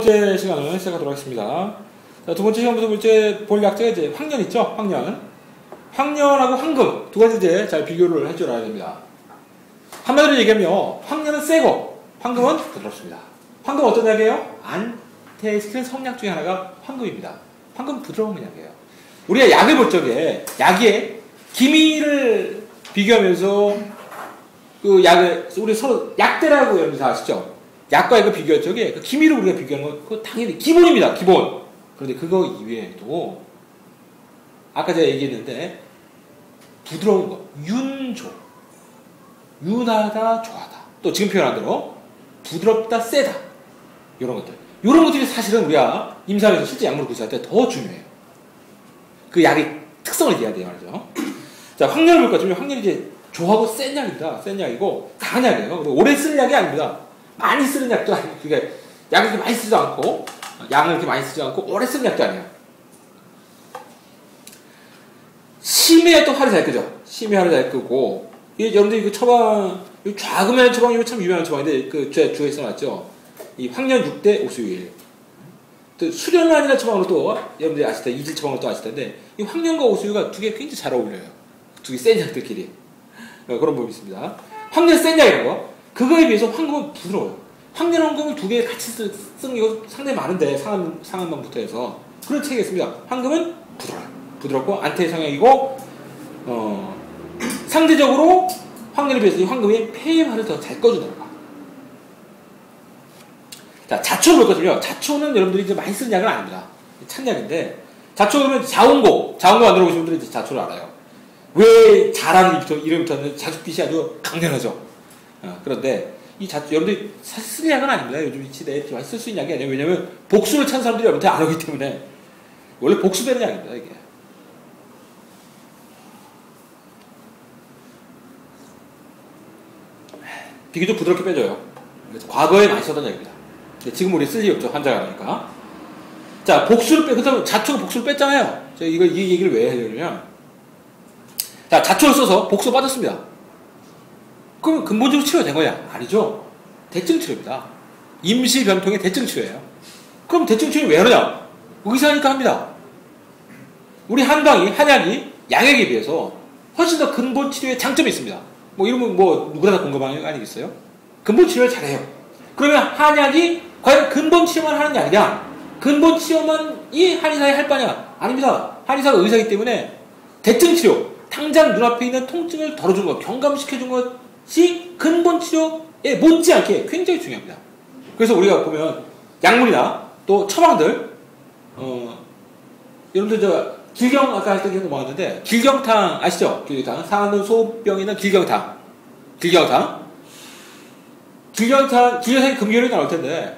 번째 시간을 시작하도록 하겠습니다. 자, 두 번째 시간부터 이제 볼 약자가 이제 황년 있죠? 황년. 황년하고 황금 두 가지 이제 잘 비교를 할 줄 알아야 됩니다. 한마디로 얘기하면 황년은 세고 황금은 부드럽습니다. 황금은 어떤 약이에요? 안퇴시키는 성약 중에 하나가 황금입니다. 황금은 부드러운 약이에요. 우리가 약을 볼 적에 약의 기미를 비교하면서 그 약을 우리 서로 약대라고 여러분 다 아시죠? 약과 약을 비교할 적에 그 기미를 우리가 비교하는 건 그거 당연히 기본입니다. 기본. 그런데 그거 이외에도 아까 제가 얘기했는데 부드러운 거, 윤조, 윤하다, 좋아하다. 또 지금 표현한 대로 부드럽다, 세다. 이런 것들. 이런 것들이 사실은 우리가 임상에서 실제 약물을 구사할 때 더 중요해요. 그 약의 특성을 이해해야 돼요, 말이죠. 자, 황년을 볼까? 지금 황년이 이제 조하고 센 약입니다. 센 약이고 강한 약이에요. 오래 쓰는 약이 아닙니다. 많이 쓰는 약도 아니고, 그러니까 약을 이렇게 많이 쓰지도 않고, 양을 이렇게 많이 쓰지 않고, 오래 쓰는 약도 아니에요. 심해야 또 화를 잘 끄죠. 심해야 화를 잘 끄고, 이게 여러분들이 그 처방, 좌금이라는 처방, 이거 참 유명한 처방인데, 그 주에 써놨죠. 이 황년 6대 옥수일. 또 수련란이라는 처방으로 또, 여러분들이 아실 때, 이질 처방으로 또 아실 텐데, 이 황년과 옥수일과 두 개 굉장히 잘 어울려요. 두 개 센 약들끼리. 그런 부분이 있습니다. 황년 센 약이라는 거. 그거에 비해서 황금은 부드러워요. 황년 황금을 두 개 같이 쓰는 게 상당히 많은데, 상한만부터 해서. 그런 책이 있습니다. 황금은 부드러워요. 부드럽고, 안퇴 성향이고, 상대적으로 황년에 비해서 이 황금이 폐화를 더 잘 꺼주는 거. 자, 자초를 볼 거거든요. 자초는 여러분들이 이제 많이 쓰는 약은 아닙니다. 찬약인데, 자초 그러면 자원고 만들어 보신 분들은 이제 자초를 알아요. 왜 자라는 이름부터는 자줏빛이 아주 강렬하죠. 그런데 이 여러분들이 사실 쓰는 약은 아닙니다. 요즘 이 시대에 많이 쓸 수 있는 약이 아니에요. 왜냐면 복수를 찬 사람들이 여러분들 안 오기 때문에 원래 복수되는 약입니다. 이게. 비교적 부드럽게 빼줘요. 과거에 많이 쓰던 약입니다. 지금 우리 쓸 일이 없죠. 환자가 나니까. 자, 복수를 그렇다면 자초가 복수를 뺐잖아요. 제가 이 얘기를 왜 하려면, 자, 자초를 써서 복수 빠졌습니다. 그럼 근본적으로 치료가 된 거냐? 아니죠. 대증 치료입니다. 임시 변통의 대증 치료예요. 그럼 대증 치료 왜 하느냐? 의사니까 합니다. 우리 한약이 양약에 비해서 훨씬 더 근본 치료에 장점이 있습니다. 뭐 이러면 뭐 누구나 다 공감하는 거 아니겠어요? 근본 치료를 잘해요. 그러면 한약이 과연 근본 치료만 하는 게 아니냐? 근본 치료만 이 한의사에 할 바냐? 아닙니다. 한의사가 의사이기 때문에 대증 치료, 당장 눈앞에 있는 통증을 덜어준 것, 경감시켜준 것이 근본 치료에 못지않게 굉장히 중요합니다. 그래서 우리가 보면 약물이나 또 처방들, 여러분들 길경 아까 할 때 기억 먹었는데 길경탕 아시죠? 길경탕 상하는 소병에 있는 길경탕이 금기혈이 나올 텐데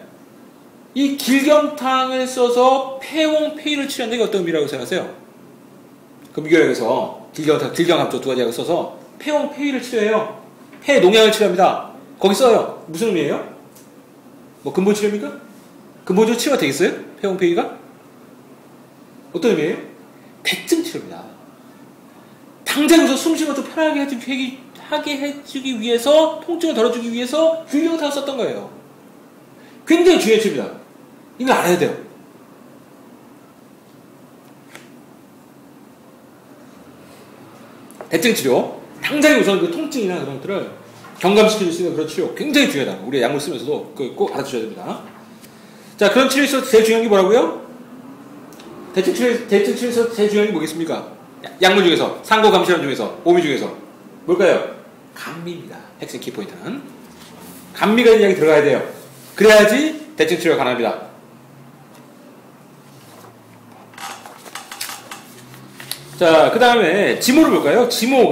이 길경탕을 써서 폐홍/폐위를 치료하는 게 어떤 의미라고 생각하세요? 금기혈에서 길경합조 두 가지 약을 써서 폐홍/폐위를 치료해요. 폐 농약을 치료합니다. 거기 써요. 무슨 의미예요? 뭐 근본 치료입니까? 근본적으로 치료가 되겠어요? 폐홍/폐위가? 어떤 의미예요? 대증 치료입니다. 당장에서 숨쉬는 것도 편하게 해주기 위해서, 통증을 덜어주기 위해서 길경탕을 썼던 거예요. 굉장히 중요한 치료입니다. 이걸 알아야 돼요. 대증 치료. 당장에 우선 그 통증이나 그런 것들을 경감시켜줄 수 있는 그런 치료. 굉장히 중요하다. 우리가 약물 쓰면서도 꼭 알아주셔야 됩니다. 자, 그런 치료에서 제일 중요한 게 뭐라고요? 대증 치료에서 제일 중요한 게 뭐겠습니까? 약물 중에서, 상고감시원 중에서, 오미 중에서. 뭘까요? 감미입니다. 핵심 키포인트는. 감미가 있는 약이 들어가야 돼요. 그래야지 대증 치료가 가능합니다. 자, 그 다음에 지모를 볼까요? 지모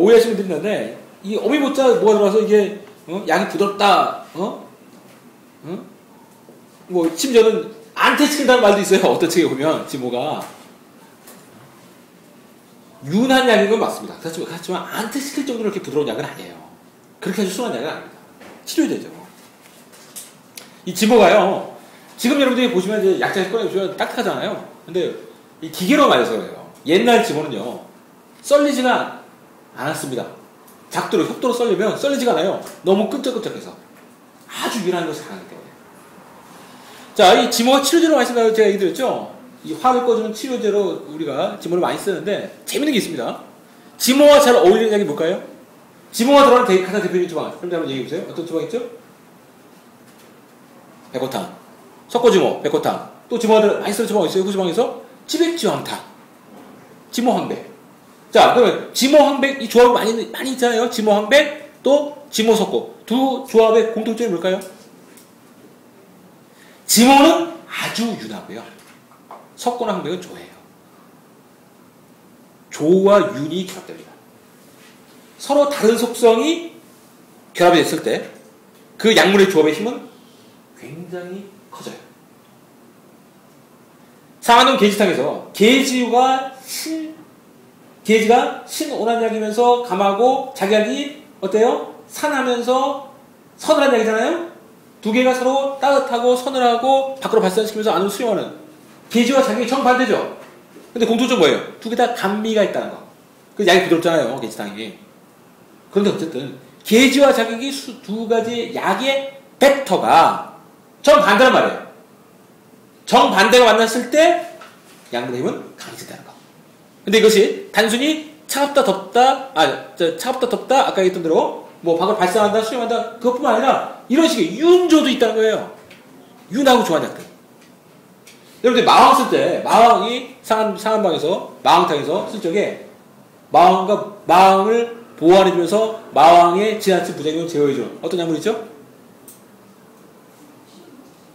오해하시는 분들이 있는데, 이 어미모자 뭐가 들어가서 이게, 약이 부드럽다, 뭐, 심지어는 안퇴시킨다는 말도 있어요. 어떤 책에 보면, 지모가. 윤한 약인 건 맞습니다. 그렇지만 안퇴시킬 정도로 그렇게 부드러운 약은 아니에요. 그렇게 아주 순한 약은 아닙니다. 치료되죠. 이 지모가요, 지금 여러분들이 보시면 이제 약장에서 꺼내보시면 딱딱하잖아요. 근데 이 기계로 말해서 그래요. 옛날 지모는요, 썰리지가 않았습니다. 작두로, 협도로 썰리면 썰리지가 않아요. 너무 끈적끈적해서. 아주 윤한 것을 강하기 때문에. 자, 이 지모가 치료제로 많이 쓴다고 제가 얘기 드렸죠? 이 화를 꺼주는 치료제로 우리가 지모를 많이 쓰는데, 재밌는 게 있습니다. 지모와 잘 어울리는 약이 뭘까요? 지모가 들어가는 가장 대표적인 주방. 그럼 한번 얘기해보세요. 어떤 주방 있죠? 백호탕. 석고지모, 백호탕. 또 지모가 많이 쓰는 주방 있어요? 그 주방에서? 치백지황탕. 지모황백. 자, 그러면 지모황백, 이 조합이 많이 있잖아요? 지모황백, 또 지모석고. 두 조합의 공통점이 뭘까요? 지모는 아주 윤하고요. 석고나 황백은 조예요. 조와 윤이 결합됩니다. 서로 다른 속성이 결합이 됐을 때 그 약물의 조합의 힘은 굉장히 커져요. 상한동 계지탕에서 계지가 신온한약이면서 감하고 자기약이 어때요? 산하면서 서늘한 약이잖아요? 두 개가 서로 따뜻하고 서늘하고 밖으로 발산시키면서 안으로 수용하는 계지와 자기약이 정반대죠. 근데 공통점 뭐예요? 두 개 다 단미가 있다는 거. 그 약이 부드럽잖아요, 계지탕이. 그런데 어쨌든 계지와 자기약이 두 가지 약의 벡터가 정반대란 말이에요. 정반대가 만났을 때 약물의 힘은 강해진다는 거. 근데 이것이 단순히 차갑다 덥다 아까 얘기했던 대로 뭐 밖으로 발산한다 수용한다 그것뿐만 아니라 이런 식의 윤조도 있다는 거예요. 윤하고 조한 약들. 여러분들 마왕 쓸 때 마왕이 상한방에서 마왕탕에서 쓸 적에 마왕을 보완해주면서 마왕의 지나친 부작용을 제어해주는 어떤 약물이 있죠?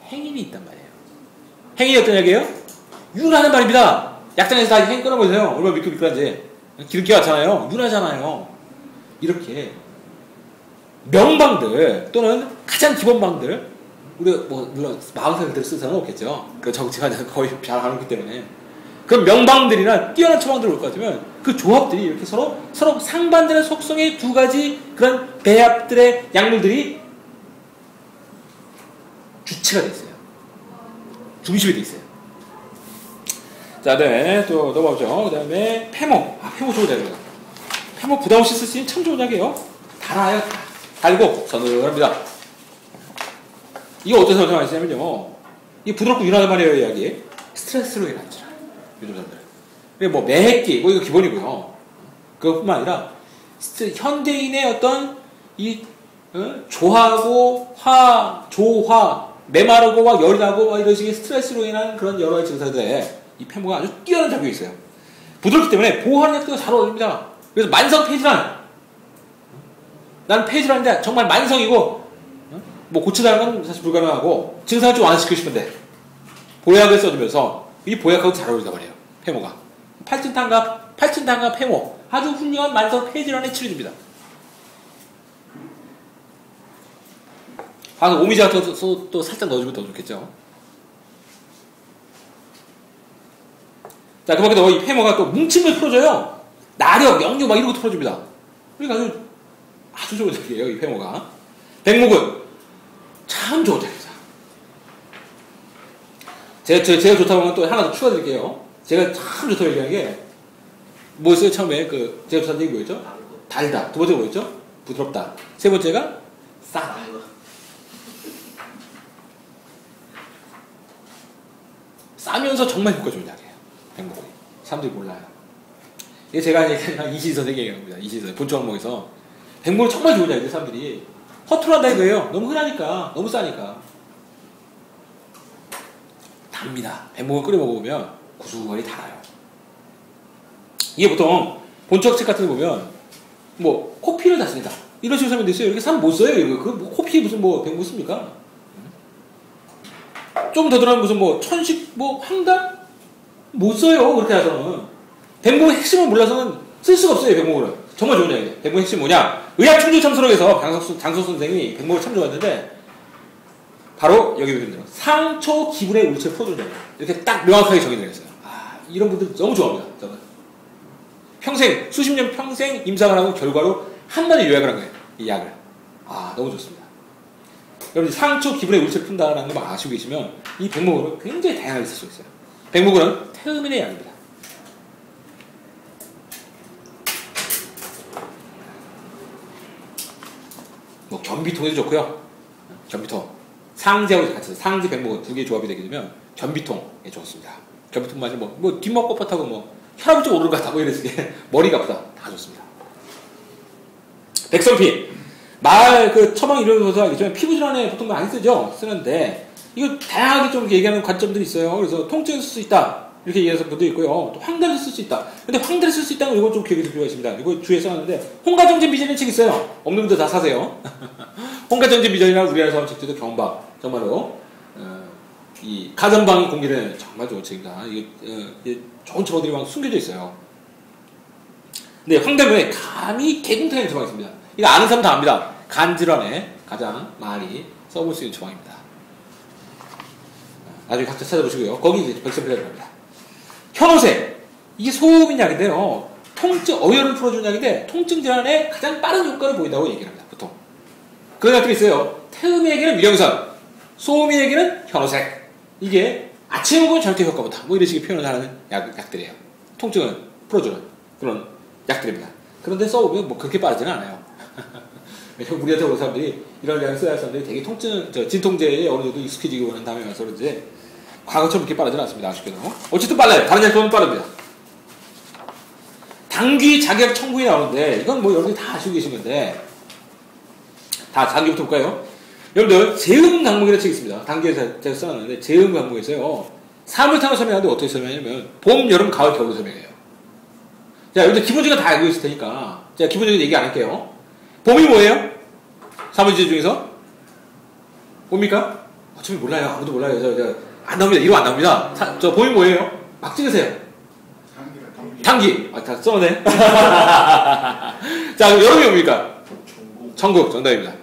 행인이 있단 말이에요. 행인이 어떤 약이에요? 윤하는 말입니다. 약장에서 다 행인 끊어보세요. 얼마나 미끌미끌한지. 기름기가 많잖아요. 윤하잖아요. 이렇게 명방들 또는 가장 기본방들 우리가 뭐 물론 마왕탕을 쓸 사람은 없겠죠. 그 정치가 거의 잘 안 오기 때문에 그럼 명방들이나 뛰어난 처방들을 올 것 같으면 그 조합들이 이렇게 서로 상반되는 속성의 두 가지 그런 배합들의 약물들이 주체가 돼 있어요. 중심이 돼 있어요. 자, 네, 또 넘어가죠. 그 다음에 페모. 페모 좋은 약이에요. 페모 부담 없이 쓸 수 있는 참 좋은 약이에요. 달아요. 달고 서늘합니다. 이거 어디서 많이 쓰냐면요. 이게 부드럽고 윤하단 말이에요, 이 약이. 스트레스로 인한 질환. 요즘 사람들. 그게 뭐 매핵기, 뭐 이거 기본이고요. 그것뿐만 아니라 현대인의 어떤 이 조하고 조화, 메마르고 막 열이 나고 막 이런 식의 스트레스로 인한 그런 여러 가지 증상들에 이 페모가 아주 뛰어난 작용이 있어요. 부드럽기 때문에 보호하는 약도 잘 어울립니다. 그래서 만성 폐질환. 나는 폐질환인데 정말 만성이고 뭐 고치다는 건 사실 불가능하고 증상을 좀 완화시키고 싶은데 보약을 써주면서 이 보약하고 잘 어울린단 말이에요. 페모가. 팔진탕과 페모. 아주 훌륭한 만성 폐질환의 치료제입니다. 가서 오미자 또 살짝 넣어주면 더 좋겠죠. 자, 그 밖에도 이 페모가 또 뭉친 걸 풀어줘요. 나력, 역류 막 이런 것도 풀어줍니다. 그러니까 아주 좋은 약이에요, 이 페모가. 백목은 참 좋은 약입니다. 제가 좋다고 하면 또 하나 더 추가드릴게요. 제가 참 좋다고 얘기한 게 뭐였어요? 처음에 제가 좋다는 얘기 뭐였죠? 달다. 두 번째가 뭐였죠? 부드럽다. 세 번째가 싸다. 싸면서 정말 효과 좋은 약이에요. 백목이. 사람들이 몰라요. 이게 제가 이제 이시희 선생님 얘기한 겁니다. 이시희 선생님. 본초 항목에서 백목이 정말 좋은 약이에요. 사람들이 허투루 한다 이거예요. 너무 흔하니까. 너무 싸니까. 답니다. 백목을 끓여 먹어보면 구수하게 달아요. 이게 보통 본초학책 같은 거 보면 뭐 코피를 다 씁니다. 이런 식으로 설명돼 있어요. 이렇게 사람 못 써요. 이거 코피 무슨 백목 씁니까? 좀 더 들어가면 무슨 천식 황달 못 써요. 그렇게 해서는 백목의 핵심을 몰라서는 쓸 수가 없어요. 백목을 정말 좋은 약이에요. 백목의 핵심이 뭐냐? 의학충주참서록에서 장석 선생이 백목을 참 좋아했는데 바로 여기 보시면 돼요. 상초 기분의 울체를 풀어준다. 이렇게 딱 명확하게 정의를 했어요. 이런 분들 너무 좋아합니다. 저는. 평생, 수십 년 평생 임상을 하고 결과로 한마디 요약을 한 거예요. 이 약을. 너무 좋습니다. 여러분, 상초 기분의 울체를 푼다라는 거 막 아시고 계시면 이 백목으로 굉장히 다양하게 쓸 수 있어요. 백목은 태음인의 약입니다. 뭐, 변비통에도 좋고요. 변비통. 상지하고 같이 상지 백목은 두 개의 조합이 되게 되면 변비통에 좋습니다. 변비통 마시 뭐 뒷목 뻣뻣하고 뭐 혈압이 좀 오르는 것 같다 뭐 이랬을 때 머리가 아프다 다 좋습니다. 백선피 말 그 처방 이론에서 알겠지만 피부 질환에 보통 많이 쓰는데 이거 다양하게 좀 얘기하는 관점들이 있어요. 그래서 통증을 쓸 수 있다 이렇게 얘기해서 분도 있고요. 또 황달을 쓸 수 있다. 근데 황달을 쓸 수 있다는 건 이건 좀 기억해 둘 필요가 있습니다. 이거 주위에 써놨는데 홍가정진 미전이라는 책 있어요. 없는 분들 다 사세요. 홍가정진 미전이라는 우리나라 사람 책들도 경방 정말로 이 가정방이 공개되는 정말 좋은 책입니다. 이게 좋은 처방들이 막 숨겨져 있어요. 근데 황달문에 감히 개궁탕의 처방이 있습니다. 이거 아는 사람 다 압니다. 간 질환에 가장 많이 써볼 수 있는 처방입니다. 나중에 각자 찾아보시고요. 거기 이제 백선필이라고 합니다. 현오색 이게 소음인 약인데요. 통증 어혈을 풀어주는 약인데 통증 질환에 가장 빠른 효과를 보인다고 얘기를 합니다. 보통 그런 약들이 있어요. 태음에게는 위령선, 소음인에게는 현오색. 이게 아침에 먹으면 절대 효과보다 뭐 이런 식의 표현을 하는 약들이에요. 통증을 풀어주는 그런 약들입니다. 그런데 써보면 뭐 그렇게 빠르지는 않아요. 우리한테 오는 사람들이 이런 약을 써야 할 사람들이 되게 진통제에 어느 정도 익숙해지고 난 다음에 와서 그런지 과거처럼 그렇게 빠르지는 않습니다. 아쉽게도. 어쨌든 빨라요. 다른 약보다는 빠릅니다. 당귀 자격 청구에 나오는데 이건 뭐 여러분들이 다 아시고 계신 건데 다 당귀부터 볼까요? 여러분들 제음강목이라는 책이 있습니다. 당귀에서 제가 써놨는데 제음강목에서요. 사물탕을 설명하는데 어떻게 설명하냐면 봄, 여름, 가을, 겨울을 설명해요. 자, 여러분들 기본적으로 다 알고 있을 테니까 제가 기본적인 얘기 안 할게요. 봄이 뭐예요? 사물지대 중에서? 뭡니까? 어차피 몰라요. 아무도 몰라요. 안 나옵니다. 이거 안 나옵니다. 저 봄이 뭐예요? 막 찍으세요. 당기. 아, 다 써네. 자, 그럼 여름이 뭡니까? 천국. 정답입니다.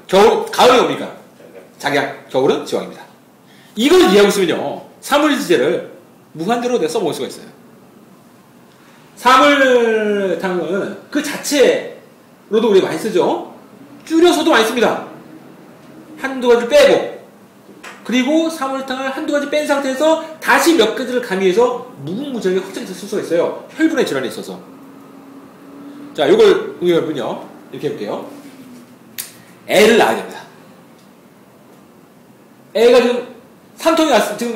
가을이 뭡니까? 작약. 겨울은 지왕입니다. 이걸 이해하고 있으면요. 사물지대를 무한대로 내가 써먹을 수가 있어요. 사물탕은 그 자체로도 우리 많이 쓰죠. 줄여서도 많이 씁니다. 한두 가지 빼고 그리고 사물탕을 한두 가지 뺀 상태에서 다시 몇 가지를 가미해서 무궁무진하게 확장해서 쓸 수가 있어요. 혈분의 질환에 있어서. 자, 요걸 여러분요 이렇게 해볼게요. 애를 낳아야 됩니다. 애가 지금 산통이 왔어. 지금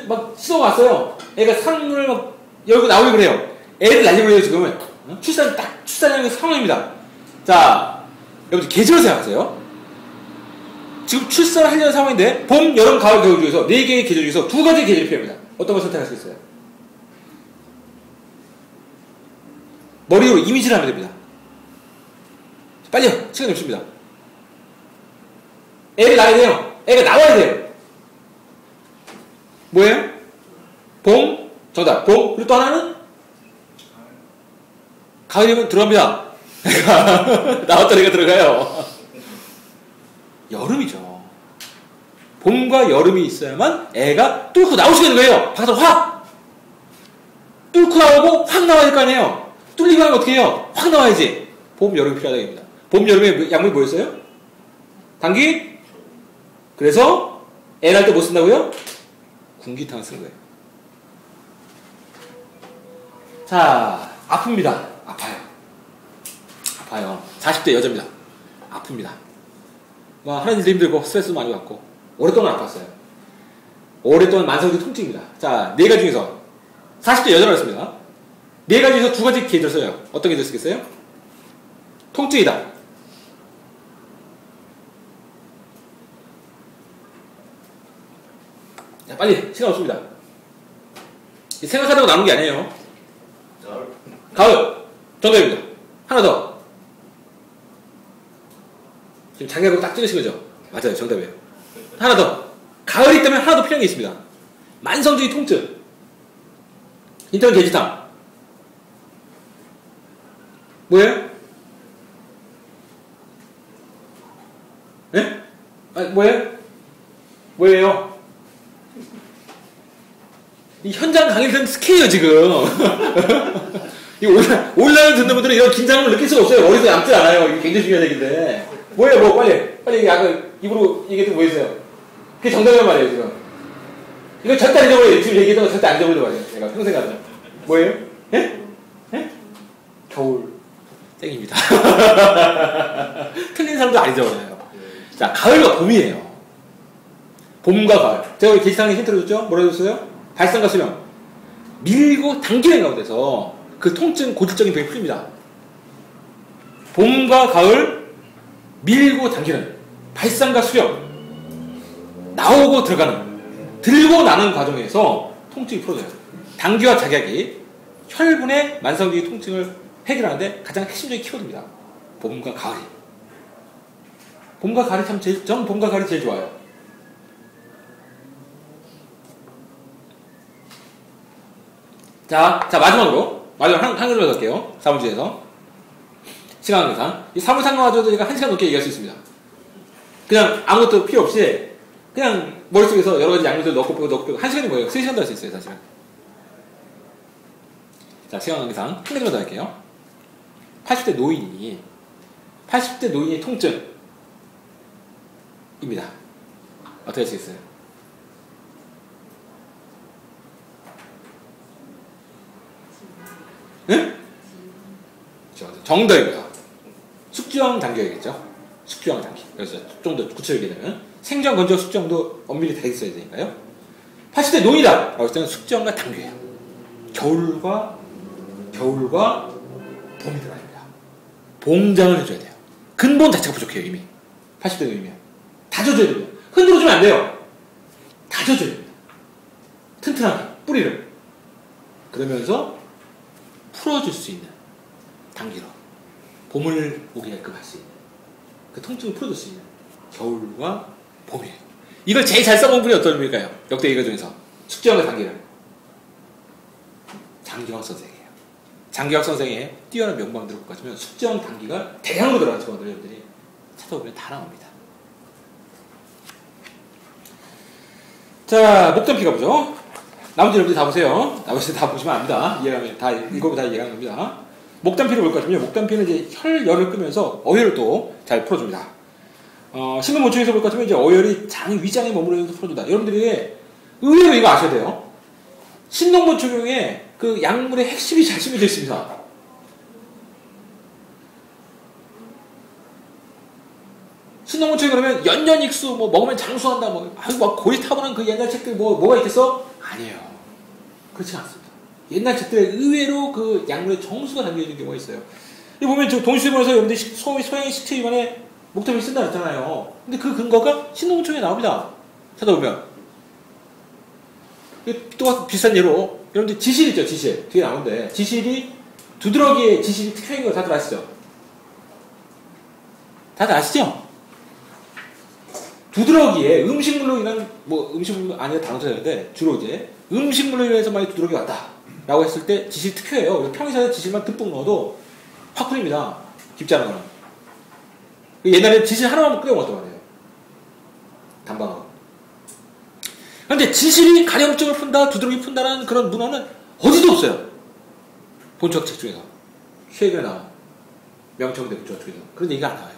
막 씻어 왔어요. 애가 산문을 막 열고 나오려고 그래요. 애를 낳으려고 해요, 지금은. 출산하는 상황입니다. 자, 여러분, 계절을 생각하세요. 지금 출산을 하려는 상황인데, 봄, 여름, 가을, 겨울 중에서 4개의 계절 중에서 2가지의 계절이 필요합니다. 어떤 걸 선택하시겠어요? 머리로 이미지를 하면 됩니다. 빨리요, 시간이 없습니다. 애를 낳아야 돼요. 애가 나와야 돼요. 뭐예요? 봄, 정답, 봄. 그리고 또 하나는? 가을이면 들어갑니다. 나왔던 애가 들어가요. 여름이죠. 봄과 여름이 있어야만 애가 뚫고 나올 수 있는 거예요. 밖에서 확! 뚫고 나오고 확 나와야 될 거 아니에요. 뚫리고 하면 어떻게 해요? 확 나와야지. 봄, 여름이 필요하다는 얘기입니다. 봄, 여름에 약물이 뭐였어요? 당귀? 그래서 애 낳을 때 뭐 쓴다고요? 군기탕 쓰는 거예요. 자, 아픕니다. 아파요. 40대 여자입니다. 아픕니다. 뭐 하는 일도 힘들고 스트레스 많이 받고 오랫동안 아팠어요. 오랫동안 만성적인 통증입니다. 자, 4가지 중에서 40대 여자라고 했습니다. 4가지 중에서 2가지 계절 써요. 어떤 계절 쓰겠어요? 통증이다. 자, 빨리 시간 없습니다. 생각하다가 나오는 게 아니에요. 가을. 정답입니다. 하나 더. 지금 자기하고 딱 찍으신 거죠? 맞아요. 정답이에요. 하나 더. 가을이 때문에 하나 더 필요한 게 있습니다. 만성적인 통증. 인터넷 게시탕. 뭐예요? 예? 아, 뭐예요? 이 현장 강의를 듣는 스케이요, 지금. 이 온라인 듣는 분들은 이런 긴장감을 느낄 수가 없어요. 머리에서 남지 않아요. 이게 굉장히 중요한 얘기인데. 뭐예요, 빨리 약을 입으로 얘기했던 거 뭐 있어요? 그게 정답이란 말이에요, 지금. 이거 절대 안 잊어버려요. 지금 얘기했던 거 절대 안 잊어버리는 말이에요. 제가 평생 가죠. 뭐예요? 예? 겨울. 땡입니다. 틀린 사람도 안 잊어버려요. 자, 가을과 봄이에요. 봄과 가을. 제가 게시상에 힌트를 줬죠? 뭐라고 줬어요? 발상과 수령. 밀고 당기는 가운데서 그 통증, 고질적인 병이 풀립니다. 봄과 가을, 밀고 당기는, 발상과 수령. 나오고 들어가는, 들고 나는 과정에서 통증이 풀어져요. 당기와 작약이 혈분의 만성적인 통증을 해결하는데 가장 핵심적인 키워드입니다. 봄과 가을이. 봄과 가을이 전 봄과 가을이 제일 좋아요. 자, 마지막으로 한 가지로 갈게요. 4문제에서. 시간 관계상. 이 사물상관 가지고도 제가 1시간 넘게 얘기할 수 있습니다. 그냥 아무것도 필요 없이 그냥 머릿속에서 여러 가지 양면들 넣고 빼고 1시간이 뭐예요? 3시간도 할 수 있어요, 사실은. 자, 시간 관계상 한 가지만 더 할게요. 80대 노인의 통증입니다. 어떻게 하시겠어요? 응? 정답입니다. 숙주형 단계이겠죠? 숙주형 단계. 그래서 좀 더 구체적이게 되면 생주형, 건조형, 숙주형도 엄밀히 다 있어야 되니까요. 80대 노인이다! 라고 했을 때는 숙주형과 단계예요. 겨울과 봄이 들어갑니다. 봉장을 해줘야 돼요. 근본 자체가 부족해요, 이미. 80대 노인이면. 다져줘야 됩니다. 흔들어주면 안 돼요. 다져줘야 됩니다. 튼튼하게, 뿌리를. 그러면서 풀어줄 수 있는 단계로 봄을 오게끔 할 수 있는 그 통증을 풀어줄 수 있는 겨울과 봄이에요. 이걸 제일 잘 써본 분이 어떤 분일까요? 역대 이거 중에서 숙제형과 단계를 장기학 선생이에요. 장기학 선생의 뛰어난 명방들을 꼭 가지면 숙제형 단계가 대량으로 들어가는 정원들 여러분들이 찾아보면 다 나옵니다. 자, 목단피 가보죠. 나머지 여러분들 다 보세요. 나머지 다 보시면 압니다. 이해하면 다 이거보다 이해하는 겁니다. 목단피를 볼 것이며 목단피는 이제 혈열을 끄면서 어혈을 또 잘 풀어줍니다. 신근본충에서 볼 것이면 이제 어혈이 장 위장에 머무르면서 풀어준다. 여러분들이 의외로 이거 아셔야 돼요. 신동본충에 그 약물의 핵심이 잘 심어져 있습니다. 신동본충이 그러면 연년익수 뭐 먹으면 장수한다 뭐 아유 막 고리 타고난 그 옛날 책들 뭐가 있겠어? 아니에요. 그렇지 않습니다. 옛날 책들에 의외로 그 약물의 정수가 담겨있는 경우가 있어요. 이 보면 저 동시대본에서 여러분들이 소양의 식체 위반에 목타민을 쓴다 그랬잖아요. 근데 그 근거가 신동본충에 나옵니다. 찾아보면. 또 비슷한 예로 여러분들 지실 있죠, 지실. 뒤에 나오는데 지실이 두드러기에 지실이 특효인 거 다들 아시죠? 다들 아시죠? 두드러기에 음식물로 인한 음식물 아니라 단어도 되는데 주로 이제 음식물로 인해서 많이 두드러기 왔다 라고 했을 때 지실 특효예요. 평소에 지실만 듬뿍 넣어도 확 풀립니다. 깊지 않은 거는. 옛날에 지실 하나만 끓여 먹었단 말이에요. 단방하고. 그런데 지실이 가려움증을 푼다, 두드러기 푼다는 그런 문헌은 어디도 없어요. 본초학 책 중에서. 최근에 나온 명청대 본초학 중에서. 그런 얘기가 안 나와요.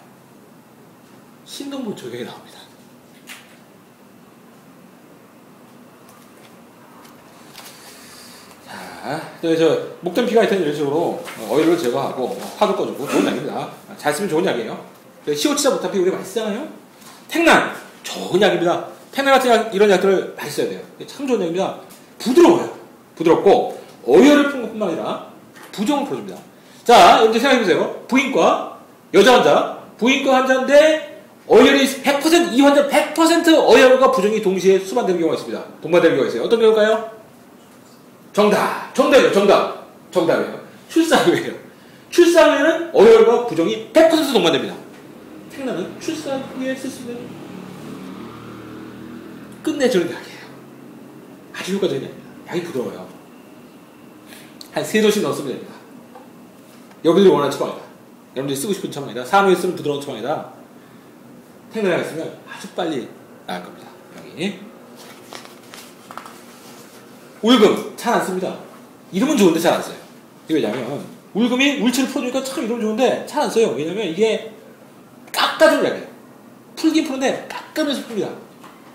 신동본초학에 나옵니다. 자, 목단피가 있다는 이런 식으로 어혈을 제거하고 파도 꺼주고 좋은 약입니다. 잘 쓰면 좋은 약이에요. 시오치자 목단피 우리가 많이 쓰잖아요. 택난 좋은 약입니다. 택난 같은 약, 이런 약들을 많이 써야 돼요. 참 좋은 약입니다. 부드러워요. 부드럽고 어혈을 푸는 것뿐만 아니라 부종을 풀어줍니다. 자, 여러분들 생각해보세요. 부인과 여자 환자, 부인과 환자인데 어혈이 100%, 이 환자 100% 어혈과 부종이 동시에 수반되는 경우가 있습니다. 동반되는 경우가 있어요. 어떤 경우일까요? 정답이에요. 출산 후에는 어혈과 부종이 100% 동반됩니다. 택난은 출산 후에 쓸 수 있는 끝내주는 약이에요. 아주 효과적인 약입니다. 약이 부드러워요. 한 3도씩 넣었으면 됩니다. 여러분들이 원하는 처방이다. 여러분들이 쓰고 싶은 처방이다. 산후에 쓰는 부드러운 처방이다. 택난약을 쓰면 아주 빨리 나을 겁니다. 병이. 울금 잘 안 씁니다. 이름은 좋은데 잘 안 써요. 이거 왜냐면 울금이 울치를 풀어주니까 참 이름 좋은데 잘 안 써요. 왜냐면 이게 깎아주는 약이에요. 풀긴 푸는데 깎으면서 풉니다.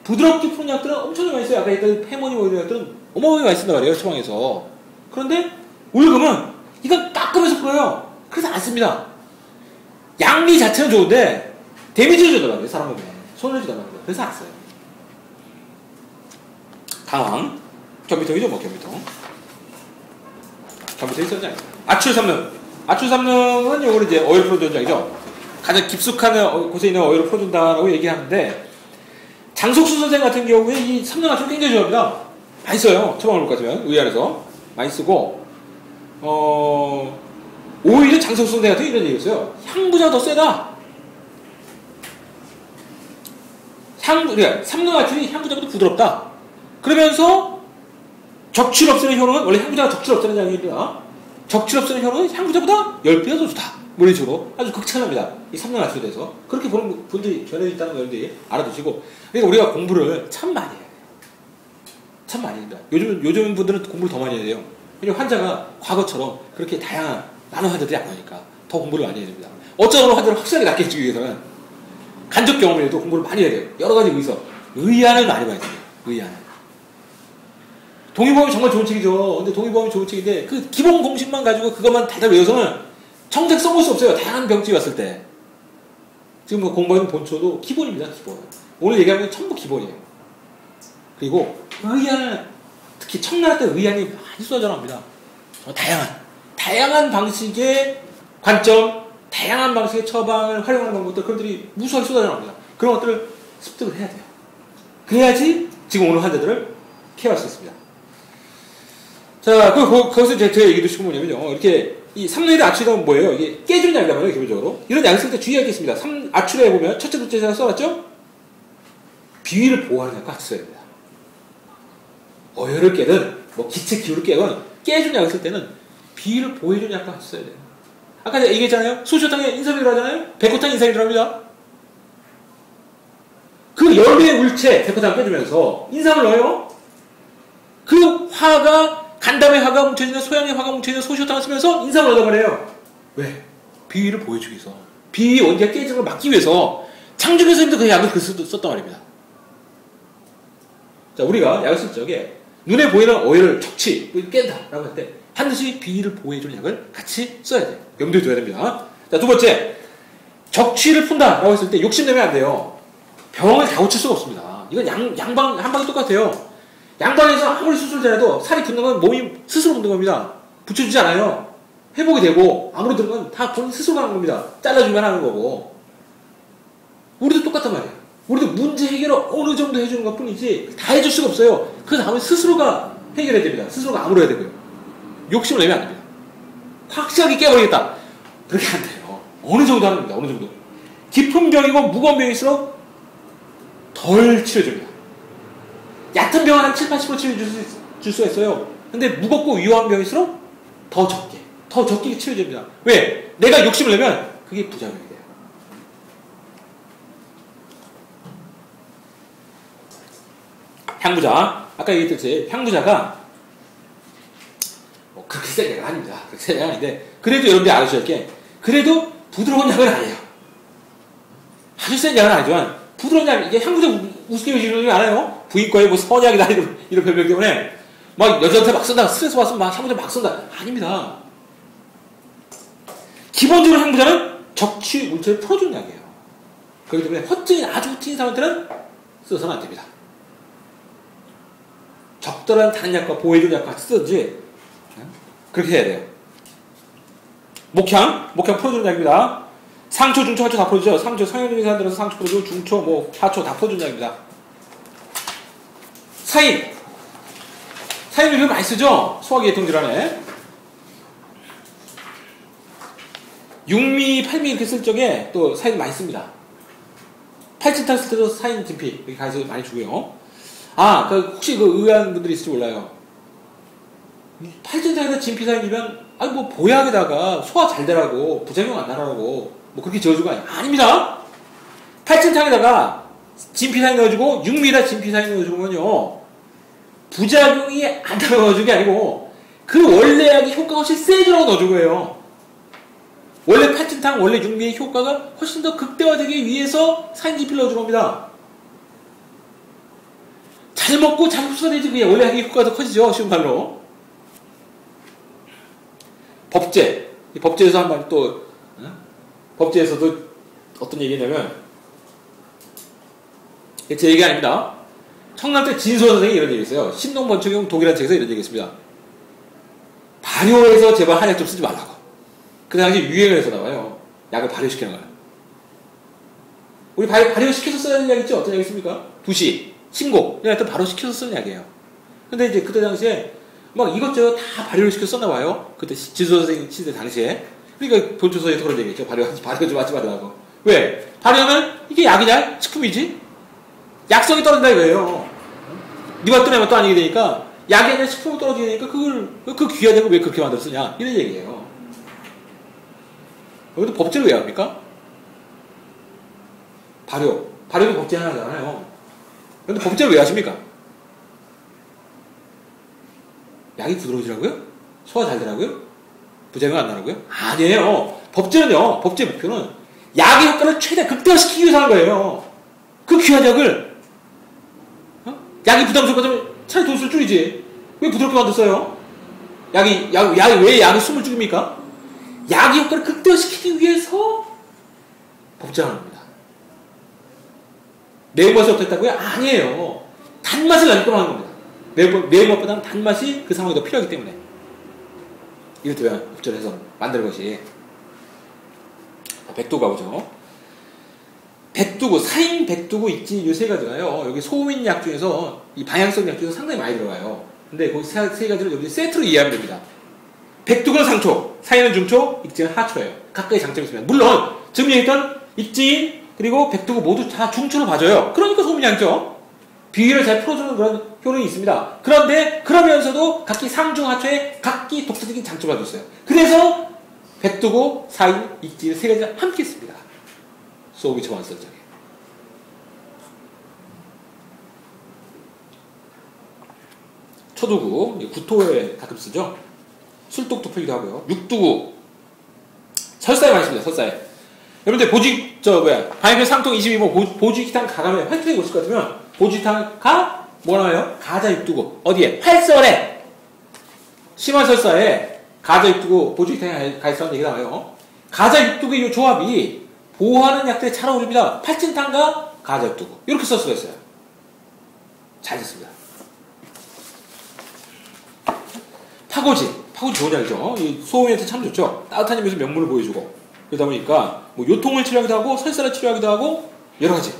부드럽게 푸는 약들은 엄청 많이 써요. 아까 했던 페모니 뭐 이런 약들은 어마어마하게 많이 쓴단 말이에요. 처방에서. 그런데 울금은 이거 깎으면서 풀어요. 그래서 안 씁니다. 양리 자체는 좋은데 데미지를 주더라고요. 사람 몸에. 손을 주단 말이에요. 그래서 안 써요. 당황. 견비통이죠, 뭐, 견비통. 견비통이 있었냐. 아출삼릉. 아출삼릉은 요거를 이제 어혈 풀어주는 장이죠. 가장 깊숙한 곳에 있는 어혈을 풀어준다라고 얘기하는데, 장석수 선생 같은 경우에 이 삼릉 아출 굉장히 좋아합니다. 많이 써요. 처방을 볼 것 같으면. 의안에서. 많이 쓰고, 오히려 장석수 선생 같은 이런 얘기였어요. 향부자가 더 세다. 그러니까 삼릉 아출이 향부자보다 부드럽다. 그러면서 적출 없애는 효능은, 원래 향부자가 적출 없애는 장입니다. 적출 없애는 효능은 향부자보다 10배가 더 좋다. 뭐 이런 식으로 아주 극찬합니다. 이 삼릉 아출에 대해서. 그렇게 보는 분들이 전해 있다는 걸 여러분들이 알아두시고. 그러니까 우리가 공부를 참 많이 해야 돼요. 참 많이 합니다. 요즘 분들은 공부를 더 많이 해야 돼요. 왜냐면 환자가 과거처럼 그렇게 다양한 많은 환자들이 안 오니까 더 공부를 많이 해야 됩니다. 어쩌면 환자를 확실하게 낫게 해주기 위해서는 간접 경험을 해도 공부를 많이 해야 돼요. 여러 가지 의안을 많이 봐야 돼요. 의안. 동의보험이 정말 좋은 책이죠. 근데 동의보험이 좋은 책인데 그 기본 공식만 가지고 그것만 달달 외워서는 정작 써볼 수 없어요. 다양한 병증이 왔을 때. 지금 뭐 공부하는 본초도 기본입니다. 기본. 오늘 얘기하는 건 전부 기본이에요. 그리고 의안을 특히 청나라 때 의안이 많이 쏟아져 나옵니다. 다양한 방식의 관점, 다양한 방식의 처방을 활용하는 방법들, 그것들이 무수하게 쏟아져 나옵니다. 그런 것들을 습득을 해야 돼요. 그래야지 지금 오늘 환자들을 케어할 수 있습니다. 자, 거기서 제가 얘기도 싶은 뭐냐면요. 이렇게, 이 삼릉에다 아출이라면 뭐예요? 이게 깨주는 약이란 말이에요, 기본적으로. 이런 약을 쓸 때 주의할 게 있습니다. 아출에 보면, 첫째, 둘째 제가 써놨죠? 비위를 보호하는 약과 같이 써야 됩니다. 어혈을 깨든, 뭐, 기체 기울을 깨건, 깨주는 약을 쓸 때는 비위를 보호해주는 약과 같이 써야 돼요. 아까 제가 얘기했잖아요? 소시오탕에 인삼이 들어가잖아요? 백호탕 인삼이 들어갑니다. 그 열매의 물체, 백호탕 빼주면서 인삼을 넣어요? 그 화가, 간담의 화가 뭉쳐있는, 소양의 화가 뭉쳐있는 소시오탕을 쓰면서 인삼을 얻어버려요. 왜? 비위를 보여주기 위해서. 비위 원기가 깨지는 걸 막기 위해서 창조 교수님도 그 약을 썼단 말입니다. 자, 우리가 약을 쓸 적에 눈에 보이는 어혈을 적치, 깬다라고 할 때 반드시 비위를 보호해주는 약을 같이 써야 돼요. 염두에 둬야 됩니다. 자, 두 번째. 적취를 푼다라고 했을 때 욕심내면 안 돼요. 병을 다 고칠 수가 없습니다. 이건 한방이 똑같아요. 양방에서 아무리 수술을 잘해도 살이 붙는 건 몸이 스스로 붙는 겁니다. 붙여주지 않아요. 회복이 되고 아무리 들은 건 다 본인 스스로 하는 겁니다. 잘라주면 하는 거고. 우리도 똑같단 말이에요. 우리도 문제 해결을 어느 정도 해주는 것 뿐이지 다 해줄 수가 없어요. 그 다음에 스스로가 해결해야 됩니다. 스스로가 아물어야 되고요. 욕심을 내면 안 됩니다. 확실하게 깨버리겠다. 그렇게 안 돼요. 어느 정도 하는 겁니다. 어느 정도. 깊은 병이고 무거운 병일수록 덜 치료줍니다. 얕은 병은 한 7, 80% 치료줄 수가 있어요. 근데 무겁고 위험한 병일수록 더 적게 치료줍니다. 왜? 내가 욕심을 내면 그게 부작용이 돼요. 향부자. 아까 얘기했듯이 향부자가 뭐 그렇게 센 약은 아닙니다. 그렇게 센 약은 아닌데 그래도 여러분들이 알아주셔야 할 게 그래도 부드러운 약은 아니에요. 아주 센 약은 아니지만 부드러운 약, 이게 향부자 우습게 여기는 게 알아요? 부인과에 뭐 선약이다 이런 별명 때문에 막 여자한테 막 쓴다, 스트레스 받으면 막 향부자 막 쓴다. 아닙니다. 기본적으로 향부자는 적취 물질을 풀어주는 약이에요. 그렇기 때문에 허증이 아주 흑진 사람한테는 써서는 안 됩니다. 적절한 다른 약과 보호해주는 약과 같이 쓰든지 그렇게 해야 돼요. 목향 풀어주는 약입니다. 상초, 중초, 하초 다 풀어주죠. 상초, 상형적인 사람들은 상초 풀어주고 중초, 뭐 하초 다 풀어주는 약입니다. 사인을 많이 쓰죠. 소화기 계통 질환에. 육미, 팔미 이렇게 쓸 적에 또 사인 많이 씁니다. 팔진탕 쓸 때도 사인 진피 이렇게 가서 많이 주고요. 혹시 의아한 분들이 있을지 몰라요. 팔진탕에다 진피 사인이면 뭐 보약에다가 소화 잘 되라고 부작용 안 나라고 뭐 그렇게 지어주고 아닙니다. 팔진탕에다가 진피 사인 넣어주고 육미에다 진피 사인 넣어주면요 부작용이 안 나라고 넣어준 게 아니고 그 원래 약의 효과가 훨씬 세지라고 넣어준 거예요. 원래 팔진탕, 원래 육미의 효과가 훨씬 더 극대화되기 위해서 사인 진피를 넣어준 겁니다. 잘 먹고 잘 흡수가 되지 그게 원래 약의 효과가 더 커지죠. 쉬운 말로. 법제. 이 법제에서 한 말 또 법제에서도 어떤 얘기냐면 제 얘기가 아닙니다. 청남대 진소 선생이 이런 얘기 했어요. 신농번쩍용 독이라는 책에서 이런 얘기 했습니다. 발효해서 제발 한약 좀 쓰지 말라고. 그 당시 유행을 해서 나와요. 약을 발효시키는 거예요. 우리 발효시켜서 써야 약 있죠? 어떤 약 있습니까? 두시, 신곡, 이런 것들 발효시켜서 쓰는 약이에요. 근데 이제 그때 당시에 막 이것저것 다 발효를 시켜서 썼나 봐요. 그때 진소 선생님 시대 당시에. 그러니까 본초서에서 그런 얘기했죠. 발효 좀 하지 말라고. 왜? 발효하면 이게 약이냐? 식품이지? 약성이 떨어진다 이거예요. 니가 떠내면 또 아니게 되니까 약이 아니라 식품이 떨어지게 되니까 그 귀한 약을 왜 그렇게 만들었으냐? 이런 얘기예요. 여기도 법제를 왜 합니까? 발효도 법제 하나잖아요. 그런데 법제를 왜 하십니까? 약이 부드러워지라고요? 소화 잘 되라고요? 부작용 안 나라고요? 아니에요. 법제는요, 법제 목표는 약의 효과를 최대 극대화시키기 위해서 하는 거예요. 그 귀한 약을, 약이 부담스럽거든 차라리 도수를 줄이지. 왜 부드럽게 만들었어요? 약이 왜 약이 숨을 죽입니까? 약의 효과를 극대화시키기 위해서 법제하는 겁니다. 매운맛이 어땠다고요? 아니에요. 단맛을 날리도록 하는 겁니다. 매운맛보다는 단맛이 그 상황에 더 필요하기 때문에. 이렇게 법제를 해서 만드는 것이. 백두구 가보죠. 백두구, 사인, 백두구, 익진 이 세 가지가요. 여기 소민약 중에서 이 방향성 약 중에서 상당히 많이 들어가요. 근데 그 세 가지를 여기 세트로 이해하면 됩니다. 백두구는 상초, 사인은 중초, 익진은 하초예요. 각각의 장점이 있습니다. 물론 지금 얘기했던 익진 그리고 백두구 모두 다 중초로 봐줘요. 그러니까 소민약이죠. 비위를 잘 풀어주는 그런 효능이 있습니다. 그런데 그러면서도 각기 상중 하초에 각기 독자적인 장점을 가지고 있어요. 그래서 백두구, 사인, 익진 세 가지가 함께 있습니다. 소고기 초반설정에. 초두구, 구토에 가끔 쓰죠. 술독도 풀기도 하고요. 육두구, 설사에 많이 씁니다. 설사에. 여러분들 방향표 상통 22번 보주기탕 가가면 활동이 오실 것 같으면 보주기탕 가? 뭐 나와요? 가자 육두구. 어디에? 활설에. 심한 설사에 가자 육두구 보주기탕에 가 있었다는 얘기가 나와요. 가자 육두구의 이 조합이 보호하는 약들에 잘 어울립니다. 팔진탕과 가자 육두구. 이렇게 쓸 수가 있어요. 잘 됐습니다. 파고지 좋은 약이죠. 소음한테 참 좋죠. 따뜻한 입에서 명물을 보여주고 그러다 보니까 뭐 요통을 치료하기도 하고 설사를 치료하기도 하고 여러 가지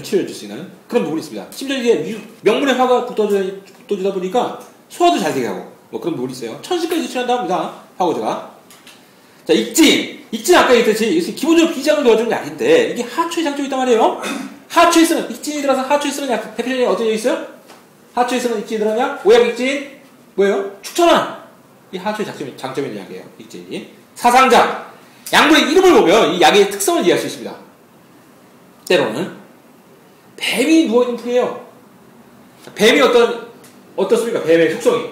치료해 줄 수 있는 그런 부분이 있습니다. 심지어 이게 명물의 화가 붙어주다 보니까 소화도 잘 되게 하고 뭐 그런 부분이 있어요. 천식까지 치료한다 합니다. 파고지가. 자, 익진 아까 얘기했듯이 기본적으로 비장을 도와주는 약인데 이게 하초에 장점이 있단 말이에요. 하초에 쓰는 익진이 들어서 하초에 쓰는 약 대표적인 어떤 약 있어요? 하초에 쓰는 익진이 들어간 약 오약 익진 뭐예요? 축천환. 이 하초의 장점이 있는 약이에요. 익진이. 사상작. 약물의 이름을 보면 이 약의 특성을 이해할 수 있습니다. 때로는 뱀이 누워있는 풀이에요. 뱀이 어떻습니까? 뱀의 속성이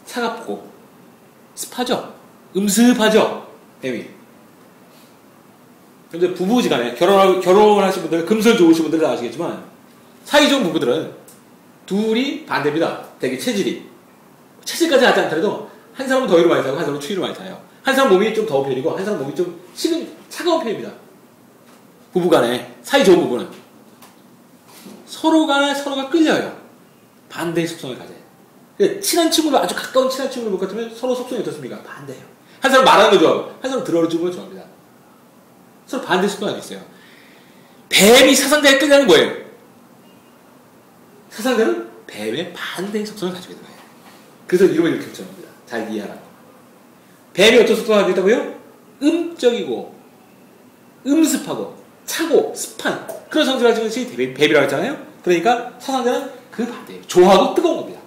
차갑고 습하죠. 음습하죠. 뱀이. 근데 부부지간에 결혼을 하신 분들, 금슬 좋으신 분들은 다 아시겠지만 사이 좋은 부부들은 둘이 반대입니다. 되게 체질까지 하지 않더라도 한 사람은 더위를 많이 타고 한 사람은 추위를 많이 타요. 한 사람 몸이 좀 더운 편이고 한 사람 몸이 좀 차가운 편입니다. 부부간에 사이 좋은 부부는 서로가 끌려요. 반대의 속성을 가져요. 친한 친구를 아주 가까운 친한 친구를 못 같으면 서로 속성이 어떻습니까? 반대예요. 한 사람 말하는 거 좋아하고 한 사람 들어주는 거 좋아합니다. 서로 반대 속성이 있어요. 뱀이 사상자에 끌려는 거예요. 사상자는 뱀의 반대의 속성을 가지고 있는 거예요. 그래서 이름을 이렇게 붙여놓습니다. 잘 이해하라고. 뱀이 어떤 속성을 가지고 있다고요? 음적이고 음습하고 차고 습한 그런 성질을 가지고 있는 것이 뱀이라고 했잖아요. 그러니까 사상자는 그 반대예요. 조하고 뜨거운 겁니다.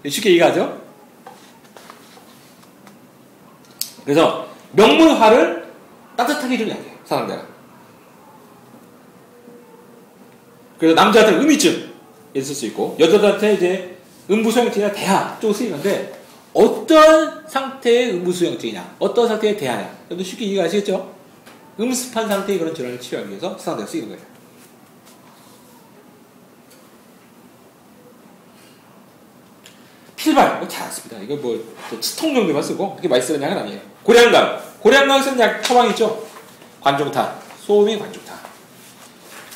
쉽게 이해하죠? 그래서 명물화를 따뜻하게 해주는 약이에요. 사상자가. 그래서 남자한테는 음이증 쓸 수 있고 여자들한테 이제 음부수용증이나 대하 쪽으로 쓰이는데 어떤 상태의 음부수용증이냐 어떤 상태의 대하냐 여러분 쉽게 이해가 하시겠죠? 음습한 상태의 그런 질환을 치료하기 위해서 사상자가 쓰이는 거예요. 필발 잘 안 씁니다. 이거 뭐 치통 정도만 쓰고 그렇게 많이 쓰는 약은 아니에요. 고량감 쓰는 약 처방 있죠? 관종탄 소음이 관종탄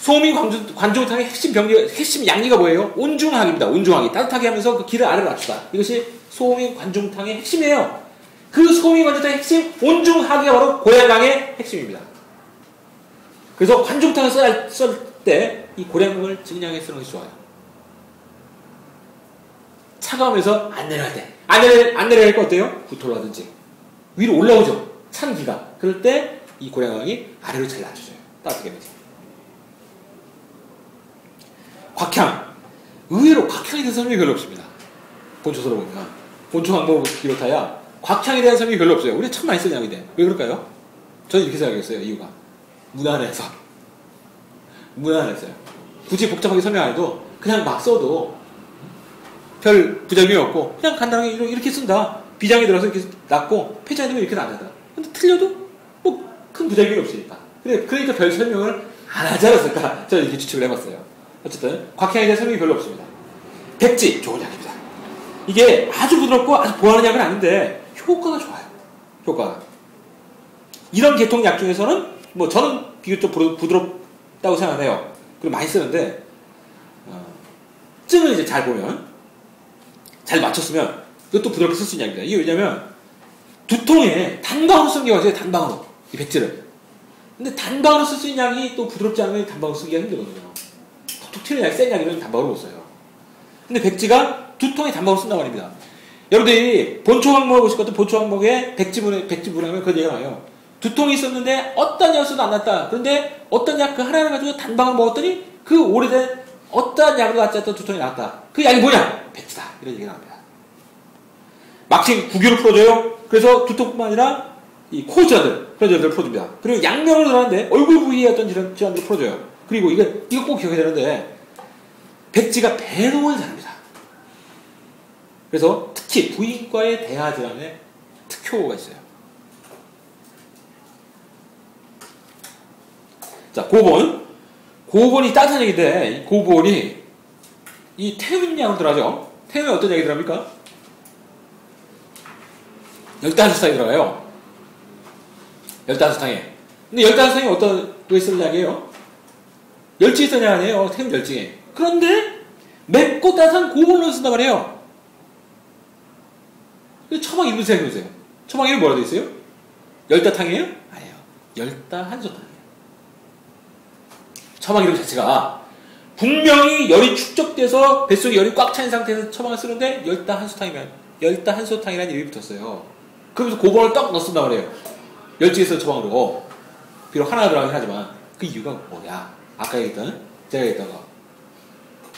소음이 관중탕의 핵심 양리가 뭐예요? 온중하기입니다. 온중하기. 따뜻하게 하면서 그 기를 아래로 낮추다. 이것이 소음이 관중탕의 핵심이에요. 그 소음이 관중탕의 핵심, 온중하기가 바로 고량강의 핵심입니다. 그래서 관중탕을 쓸 때 이 고량강을 증량해 쓰는 것이 좋아요. 차가우면서 안 내려갈 때. 안 내려갈 거 어때요? 구토를 하든지. 위로 올라오죠. 찬 기가. 그럴 때 이 고량강이 아래로 잘 낮춰져요. 따뜻하게 되죠. 곽향. 의외로 곽향에 대한 설명이 별로 없습니다. 본초서로 보면. 본초 항목을 비롯하여 곽향에 대한 설명이 별로 없어요. 우리 참 많이 쓰는 양인데. 왜 그럴까요? 저는 이렇게 생각했어요. 이유가. 무난해서. 무난해서요. 굳이 복잡하게 설명 안 해도 그냥 막 써도 별 부작용이 없고 그냥 간단하게 이렇게 쓴다. 비장에 들어서 이렇게 낫고 폐장에 들면 이렇게 낫다. 근데 틀려도 뭐 큰 부작용이 없으니까. 그러니까 별 설명을 안 하지 않았을까? 저는 이렇게 추측을 해봤어요. 어쨌든 곽향에 대한 설명이 별로 없습니다. 백지 좋은 약입니다. 이게 아주 부드럽고 아주 보하는 약은 아닌데 효과가 좋아요. 효과가. 이런 계통 약 중에서는 뭐 저는 비교적 부드럽다고 생각해요. 그리고 많이 쓰는데 증을 이제 잘 보면 잘 맞췄으면 이것도 부드럽게 쓸 수 있는 약입니다. 이게 왜냐면 두통에 단방으로 쓰는 경우가 있어요. 단방으로 이 백지를. 근데 단방으로 쓸 수 있는 약이 또 부드럽지 않으면 단방으로 쓰기가 힘들거든요. 톡톡 튀는 약, 센 약이면 단방으로 못 써요. 근데 백지가 두통에 단방으로 쓴단 말입니다. 여러분들이 본초 항목을 보실 것 같은 본초 항목에 백지분하면 그런 얘기가 나와요. 두통이 있었는데 어떤 약을 써도 안 낫다. 그런데 어떤 약 그 하나를 가지고 단방을 먹었더니 그 오래된 어떤 약으로 낫지 않던 두통이 나왔다. 그 약이 뭐냐? 백지다. 이런 얘기가 나옵니다. 막힌 구교를 풀어줘요. 그래서 두통뿐만 아니라 이 코 질환들, 그런 질환들을 풀어줍니다. 그리고 양명을 들어가는데 얼굴 부위에 어떤 질환들을 풀어줘요. 그리고 이거 꼭 기억해야 되는데 백지가 배농을 잘합니다. 그래서 특히 부인과의 대하 질환에 특효가 있어요. 자, 고본. 고본이 따뜻한 얘기인데, 이 고본이 이 태우민 약을 들어가죠. 태우민 어떤 약이 들어갑니까? 열다섯탕이 들어가요. 열다섯탕에. 근데 열다섯탕이 어떤 왜 쓰는 약이에요? 열증이 쓰는 약 아니에요. 태우민 열증에. 그런데 맵고 따뜻한 고본을 쓴단 말이에요. 처방 이름 생각해보세요. 처방 이름 뭐라고 되어 있어요? 열다탕이에요? 아니에요. 열다한소탕이에요. 처방 이름 자체가 분명히 열이 축적돼서 뱃속에 열이 꽉 찬 상태에서 처방을 쓰는데 열다한소탕이라는 이름이 붙었어요. 그러면서 고본을 딱 넣었단 말이에요. 열증에서 처방으로. 비록 하나 들어가긴 하지만 그 이유가 뭐냐? 아까 얘기했던 제가 얘기했던 거.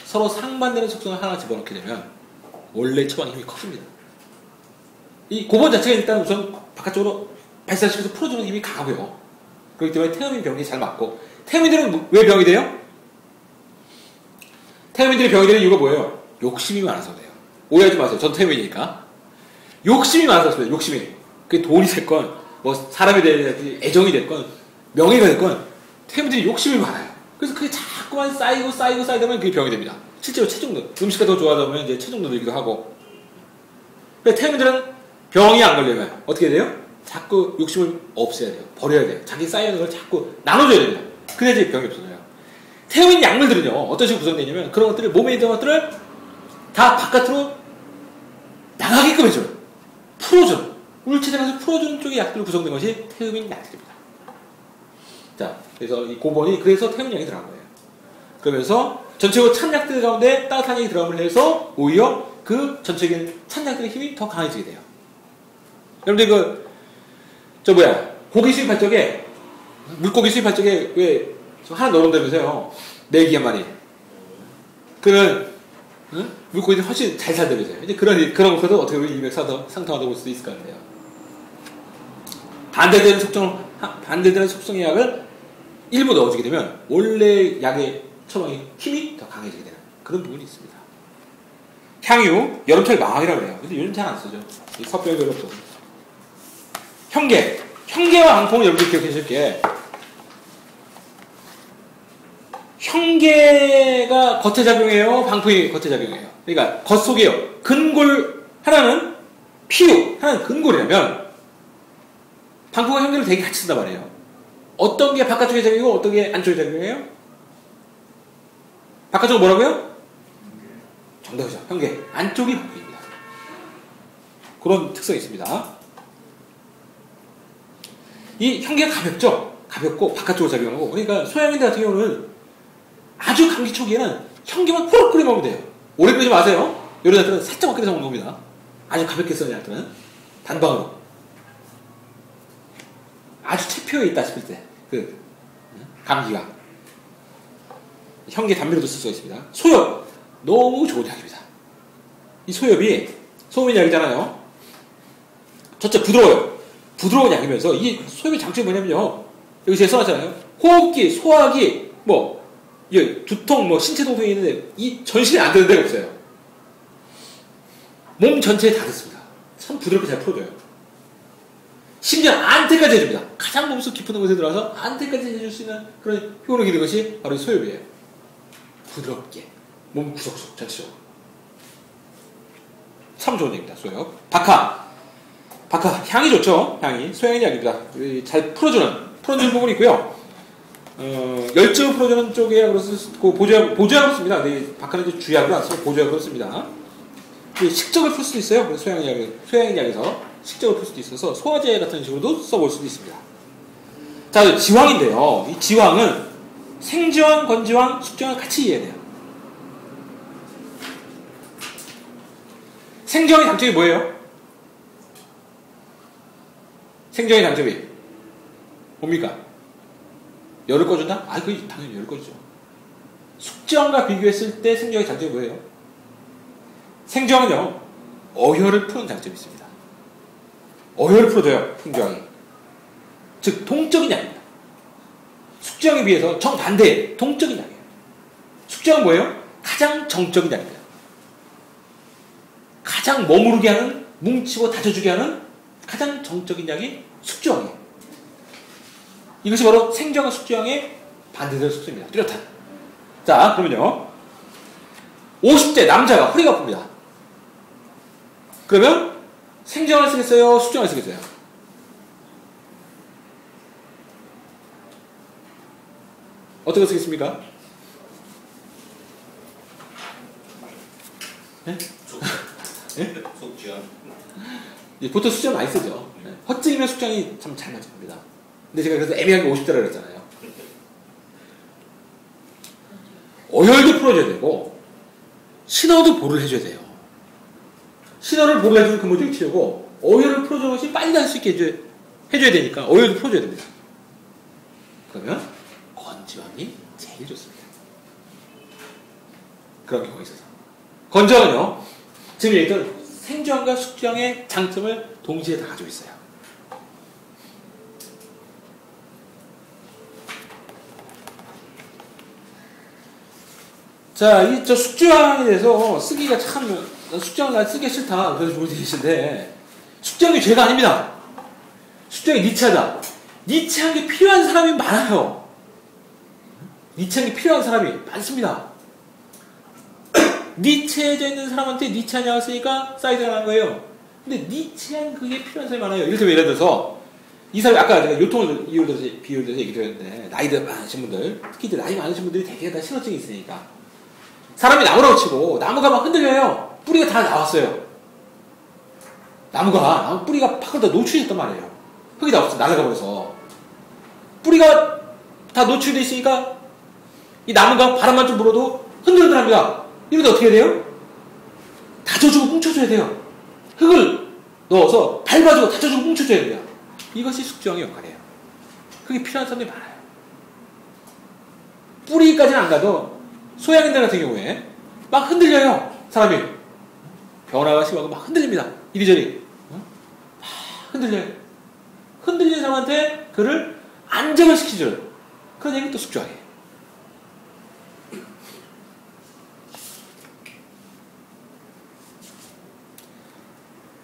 서로 상반되는 속성을 하나 집어넣게 되면 원래 처방의 힘이 커집니다. 이 고본 자체가 일단 우선 바깥쪽으로 발산시켜서 풀어주는 힘이 강하고요. 그렇기 때문에 태음인 병이 잘 맞고, 태음인들은 왜 병이 돼요? 태음인들이 병이 되는 이유가 뭐예요? 욕심이 많아서 그래요. 오해하지 마세요. 전 태음인이니까. 욕심이 많아서 그래요. 욕심이. 그게 돈이 됐건, 뭐 사람에 대한 애정이 됐건, 명예가 됐건, 태음인들이 욕심이 많아요. 그래서 그게 자꾸만 쌓이다 보면 그게 병이 됩니다. 실제로 체중도, 음식가 더 좋아하다 보면 이제 체중도 늘기도 하고. 그래서 태음인들은 병이 안 걸리면 어떻게 돼요? 자꾸 욕심을 없애야 돼요. 버려야 돼요. 자기 쌓여있는 걸 자꾸 나눠줘야 됩니다. 그래야지 병이 없어져요. 태우인 약물들은요, 어떤 식으로 구성되냐면 그런 것들을, 몸에 있는 것들을 다 바깥으로 나가게끔 해줘요. 풀어줘요. 울체장에서 풀어주는 쪽의 약들로 구성된 것이 태우인 약들입니다. 자, 그래서 이 고본이 그래서 태우인 약이 들어간 거예요. 그러면서 전체적으로 찬 약들 가운데 따뜻한 약이 들어감을 해서 오히려 그 전체적인 찬 약들의 힘이 더 강해지게 돼요. 여러분들 고기 수입할 적에, 물고기 수입할 적에 왜 하나 넣어놓는다면서요? 내기 한 마리. 그러면 물고기들이 훨씬 잘 살다면서요. 이제 그런 것도 어떻게 보면 일맥 상통하다고 볼 수도 있을 것 같아요. 반대되는 속성의 약을 일부 넣어주게 되면 원래 약의 처방의 힘이 더 강해지게 되는 그런 부분이 있습니다. 향유, 여름철 망학이라고 그래요. 근데 요즘 잘 안 쓰죠. 이 섭병이 별로 없어서. 형계와 앙콩은 여러분들 기억해 주실 게, 형계가 겉에 작용해요? 방풍이 겉에 작용해요? 그러니까 겉속이에요. 근골, 하나는 피유, 하나는 근골이라면 방풍과 형계를 되게 같이 쓴단 말이에요. 어떤 게 바깥쪽에 작용이고 어떤 게 안쪽에 작용해요? 바깥쪽은 뭐라고요? 정답이죠. 현계. 안쪽이 복부입니다. 그런 특성이 있습니다. 이 현계가 가볍죠? 가볍고 바깥쪽으로 작용하고. 그러니까 소양인들 같은 경우는 아주 감기 초기에는 현계만 호록 끓여 먹으면 돼요. 오래 끓이지 마세요. 이런 애들은 살짝만 끓여서 먹는 겁니다. 아주 가볍게 쓰는 애들은 단방으로. 아주 체표에 있다 싶을 때 감기가 현계 단비로도 쓸 수가 있습니다. 소엽 너무 좋은 약입니다. 이 소엽이 소음인 약이잖아요. 첫째 부드러워요. 부드러운 약이면서 이 소엽의 장점이 뭐냐면요. 여기 제가 써놨잖아요. 호흡기, 소화기, 두통, 신체 동통이 있는데 이 전신에 안 되는 데가 없어요. 몸 전체에 다 듣습니다. 참 부드럽게 잘 풀어줘요. 심지어 안태까지 해줍니다. 가장 몸속 깊은 곳에 들어가서 안태까지 해줄 수 있는 그런 효능이 있는 것이 바로 이 소엽이에요. 부드럽게 몸 구석구석 전체적으로 참 좋은 얘기입니다. 소엽. 박하 향이 좋죠. 향이 소양인 약입니다. 잘 풀어주는 부분이 있고요. 열증을 풀어주는 쪽에 보조약으로 씁니다. 근데 박하는 이제 주약으로 안 쓰고 보조약으로 씁니다. 식적을 풀 수도 있어요. 그래서 소양인 약에서 식적을 풀 수도 있어서 소화제 같은 식으로도 써볼 수도 있습니다. 자, 지황인데요. 이 지황은 생지황, 건지황, 숙지황을 같이 이해해야 돼요. 생지황의 장점이 뭐예요? 생지황의 장점이 뭡니까? 열을 꺼준다? 그게 당연히 열을 꺼주죠. 숙지황과 비교했을 때 생지황의 장점이 뭐예요? 생지황은요, 어혈을 푸는 장점이 있습니다. 어혈을 풀어줘요, 생지황이. 즉, 동적인 약입니다. 숙지황에 비해서 정반대, 동적인 약이에요. 숙지황은 뭐예요? 가장 정적인 약입니다. 가장 머무르게 하는, 뭉치고 다져주게 하는 가장 정적인 약이 숙지황이에요. 이것이 바로 생지황과 숙지황의 반대되는 숙소입니다. 뚜렷한. 자, 그러면요. 50대 남자가 허리가 아픕니다. 그러면 생지황을 쓰겠어요? 숙지황을 쓰겠어요? 어떻게 쓰겠습니까? 네? 숙지황. 보통 숙지황 많이 쓰죠. 헛증이면 숙지황이 참 잘 맞습니다. 근데 제가 그래서 애매하게 50대라 그랬잖아요. 어혈도 풀어줘야 되고 신어도 보를 해줘야 돼요. 신어를 보를 해주는 근본적인 치료고 어혈을 풀어주는 것이 빨리 할 수 있게 해줘야 되니까 어혈도 풀어줘야 됩니다. 그러면 건지황이 제일 좋습니다. 그런 경우가 있어서 건지황은요, 지금 얘기했던 생지황과 숙지황의 장점을 동시에 다 가지고 있어요. 자, 숙지황에 대해서 쓰기가 참, 숙지황 난 쓰기 싫다. 그래서 좋은 얘기신데, 숙지황이 죄가 아닙니다. 숙지황이 니치하다. 니치한 게 필요한 사람이 많아요. 니치한 게 필요한 사람이 많습니다. 니치해져 있는 사람한테 니치한 약을 쓰니까 사이즈가 나는 거예요. 근데 니치한 그게 필요한 사람이 많아요. 이를테면 예를 들어서, 이 사람이 아까 제가 요통을 비유를 들어서 얘기 드렸는데, 나이가 많으신 분들, 특히 이제 나이 많으신 분들이 대개 다 신호증이 있으니까, 사람이 나무라고 치고 나무가 막 흔들려요. 뿌리가 다 나왔어요. 나무 뿌리가 파고다 노출됐단 말이에요. 흙이 다 없어, 날아가 버려서. 뿌리가 다 노출돼 있으니까 이 나무가 바람만 좀 불어도 흔들흔들합니다. 이러다 어떻게 해야 돼요? 다져주고 뭉쳐줘야 돼요. 흙을 넣어서 밟아주고 다져주고 뭉쳐줘야 돼요. 이것이 숙지황의 역할이에요. 그게 필요한 사람들이 많아요. 뿌리까지는 안 가도 소양인들 같은 경우에 막 흔들려요. 사람이 변화가 심하고 막 흔들립니다. 이리저리 막 흔들려요. 흔들리는 사람한테 그를 안정을 시키죠. 그런 얘기는 또 숙지황이에요.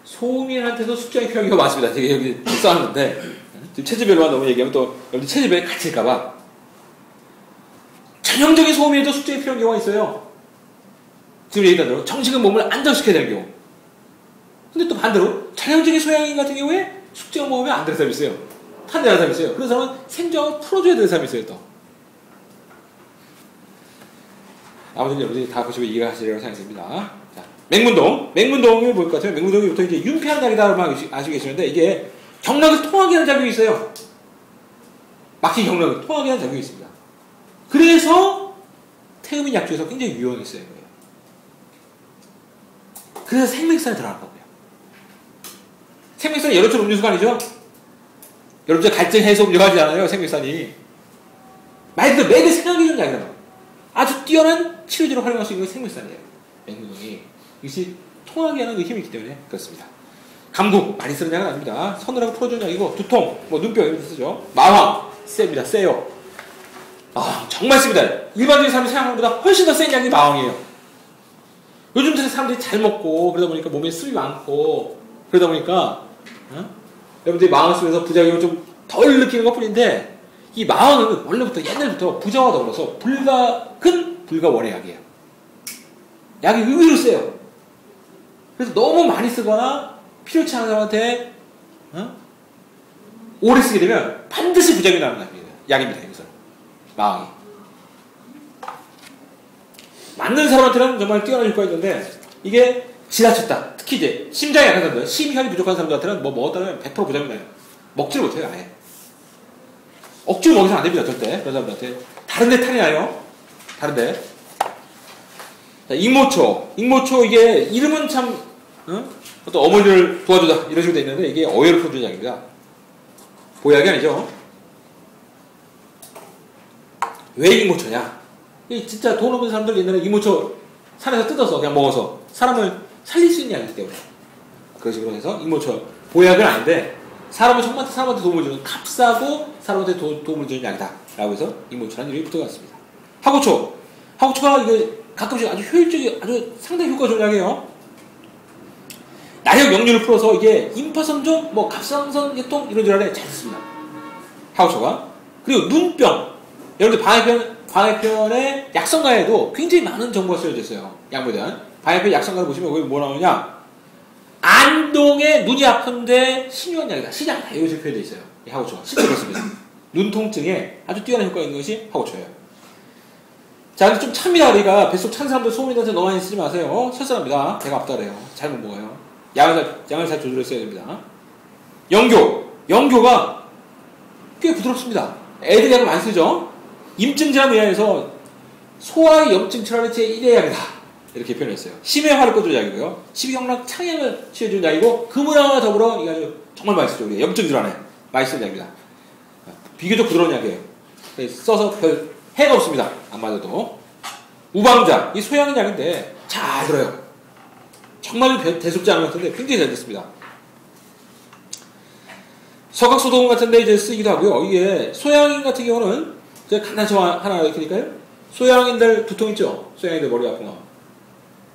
소음인한테도 숙지황이 필요한 경우가 많습니다. 제가 여기 써놨는데 지금 체질별로만 너무 얘기하면 또 여기 체질별에 갇힐까봐 전형적인 소음인에도 숙지황이 필요한 경우가 있어요. 지금 얘기한 대로 정식은 몸을 안정시켜야 되는 경우. 근데 또 반대로 전형적인 소양인 같은 경우에 숙지황 먹으면 안 되는 사람이 있어요. 탄대하는 사람이 있어요. 그런 사람은 생지황을 풀어줘야 되는 사람이 있어요. 또 나머지는 여러분들이 다 보시면 이해가 하시리라고 생각됩니다. 자, 맹문동. 맹문동을 볼 것 같아요. 맹문동이 보통 이제 윤폐하는 약이다, 라고 아시고 계시는데, 이게 경락을 통하게 하는 작용이 있어요. 막힌 경락을 통하게 하는 작용이 있습니다. 그래서 태음인 약 중에서 굉장히 유용하게 쓰여요. 그래서 생맥산에 들어갈 거고요. 생맥산이 여름철 음료수가 아니죠? 여름철 갈증 해소 음료가 아니잖아요, 생맥산이. 말 그대로 맥을 생각해주는 약이란 말이에요. 아주 뛰어난 치료제로 활용할 수 있는 게 생맥산이에요. 맹문동이. 이것이 통하게 하는 그 힘이 있기 때문에 그렇습니다. 감국, 많이 쓰는 약은 아닙니다. 서늘하고 풀어주는 약이고, 두통, 뭐 눈병 이런 데 쓰죠. 마황, 셉니다. 세요. 아, 정말 셉니다. 일반적인 사람이 생각하는 것보다 훨씬 더 센 약이 마황이에요. 요즘 들에 사람들이 잘 먹고, 그러다 보니까 몸에 수이 많고, 그러다 보니까, 여러분들이 마황을 쓰면서 부작용을 좀 덜 느끼는 것 뿐인데, 이 마왕은 원래부터 옛날부터 부자와 더불어서 큰 불가원의 약이에요. 약이 의외로 세요. 그래서 너무 많이 쓰거나 필요치 않은 사람한테 오래 쓰게 되면 반드시 부작용이 나는 약입니다. 여기서 마왕이 맞는 사람한테는 정말 뛰어난 효과가 있는데, 이게 지나쳤다. 특히 이제 심장이 약한 사람들, 심혈이 부족한 사람들한테는 뭐 먹었다면 100% 부작용이 나요. 먹지를 못해요, 아예. 억지로 먹여서는 안 됩니다, 절대. 그런 사람들한테. 다른데 탈이 나요. 다른데. 자, 익모초. 익모초, 이게, 이름은 참, 어떤 어머니를 도와주다. 이런 식으로 돼 있는데, 이게 어혈을 풀어주는 약입니다. 보약이 아니죠. 왜 익모초냐? 이 진짜 돈 없는 사람들 옛날에 익모초 산에서 뜯어서 그냥 먹어서 사람을 살릴 수 있는 약이기 때문에. 그런 식으로 해서 익모초. 보약은 아닌데, 사람한테 도움을 주는, 값싸고 사람한테 도움을 주는 약이다. 라고 해서 익모초라는 이름이 붙어갔습니다. 하고초. 하고초가 이게 가끔씩 아주 효율적이, 아주 상당히 효과가 좋은 약이에요. 나력 역류를 풀어서 이게 임파선종, 뭐 갑상선 계통 이런 질환에 잘 쓰습니다. 하고초가. 그리고 눈병. 여러분들 방해편의 약성가에도 굉장히 많은 정보가 쓰여져 있어요. 약물에 대한. 방해편 약성가를 보시면 거기 뭐 나오냐? 안동에 눈이 아픈데 신유한 약이다. 신약이다. 이렇게 표현되어 있어요. 이 하고초가. 실제 그렇습니다. 눈 통증에 아주 뛰어난 효과가 있는 것이 하고초예요. 자, 근데 좀 찹니다. 우리가 뱃속 찬 사람들 소문나서 너무 많이 쓰지 마세요. 설사합니다. 배가 아프다 그래요. 잘 못 먹어요. 양을 잘 조절했어야 됩니다. 영교. 영교가 꽤 부드럽습니다. 애들이 약을 많이 쓰죠. 임증 질환 의학에서 소아의 염증 질환의 제1의 약이다. 이렇게 표현했어요. 심해화를 꺼주는 약이고요. 십이경락 창양을 치료해주는 약이고, 금은화와 더불어 이게 아주 정말 맛있죠. 우리 염증 질환에 맛있는 약입니다. 비교적 부드러운 약이에요. 써서 별 해가 없습니다. 안 맞아도. 우방자, 이 소양인 약인데 잘 들어요. 정말 대수롭지 않은 것 같은데 굉장히 잘 됐습니다. 서각소독 같은데 이제 쓰기도 하고요. 이게 소양인 같은 경우는 제가 간단히 하나 읽으니까요. 소양인들 두통 있죠. 소양인들 머리 아픈 거.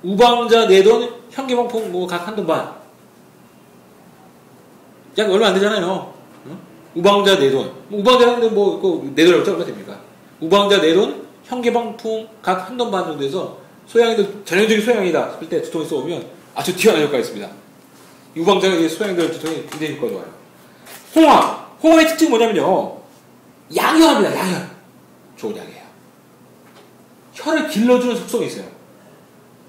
우방자 4돈, 현계방풍 뭐 각 1돈 반. 약 얼마 안 되잖아요. 우방자 4돈. 우방자인데 뭐 4돈이라고 얼마 됩니까? 우방자 4돈, 현계방풍 각 1돈 반 정도에서 소양인들 전형적인 소양이다 싶을 때 두통이 쏘오면 아주 뛰어난 효과가 있습니다. 우방자가 소양인들 두통이 굉장히 효과가 좋아요. 홍화. 홍화의 특징이 뭐냐면요. 양혈합니다. 양혈. 좋은 약이에요. 혀를 길러주는 속성이 있어요.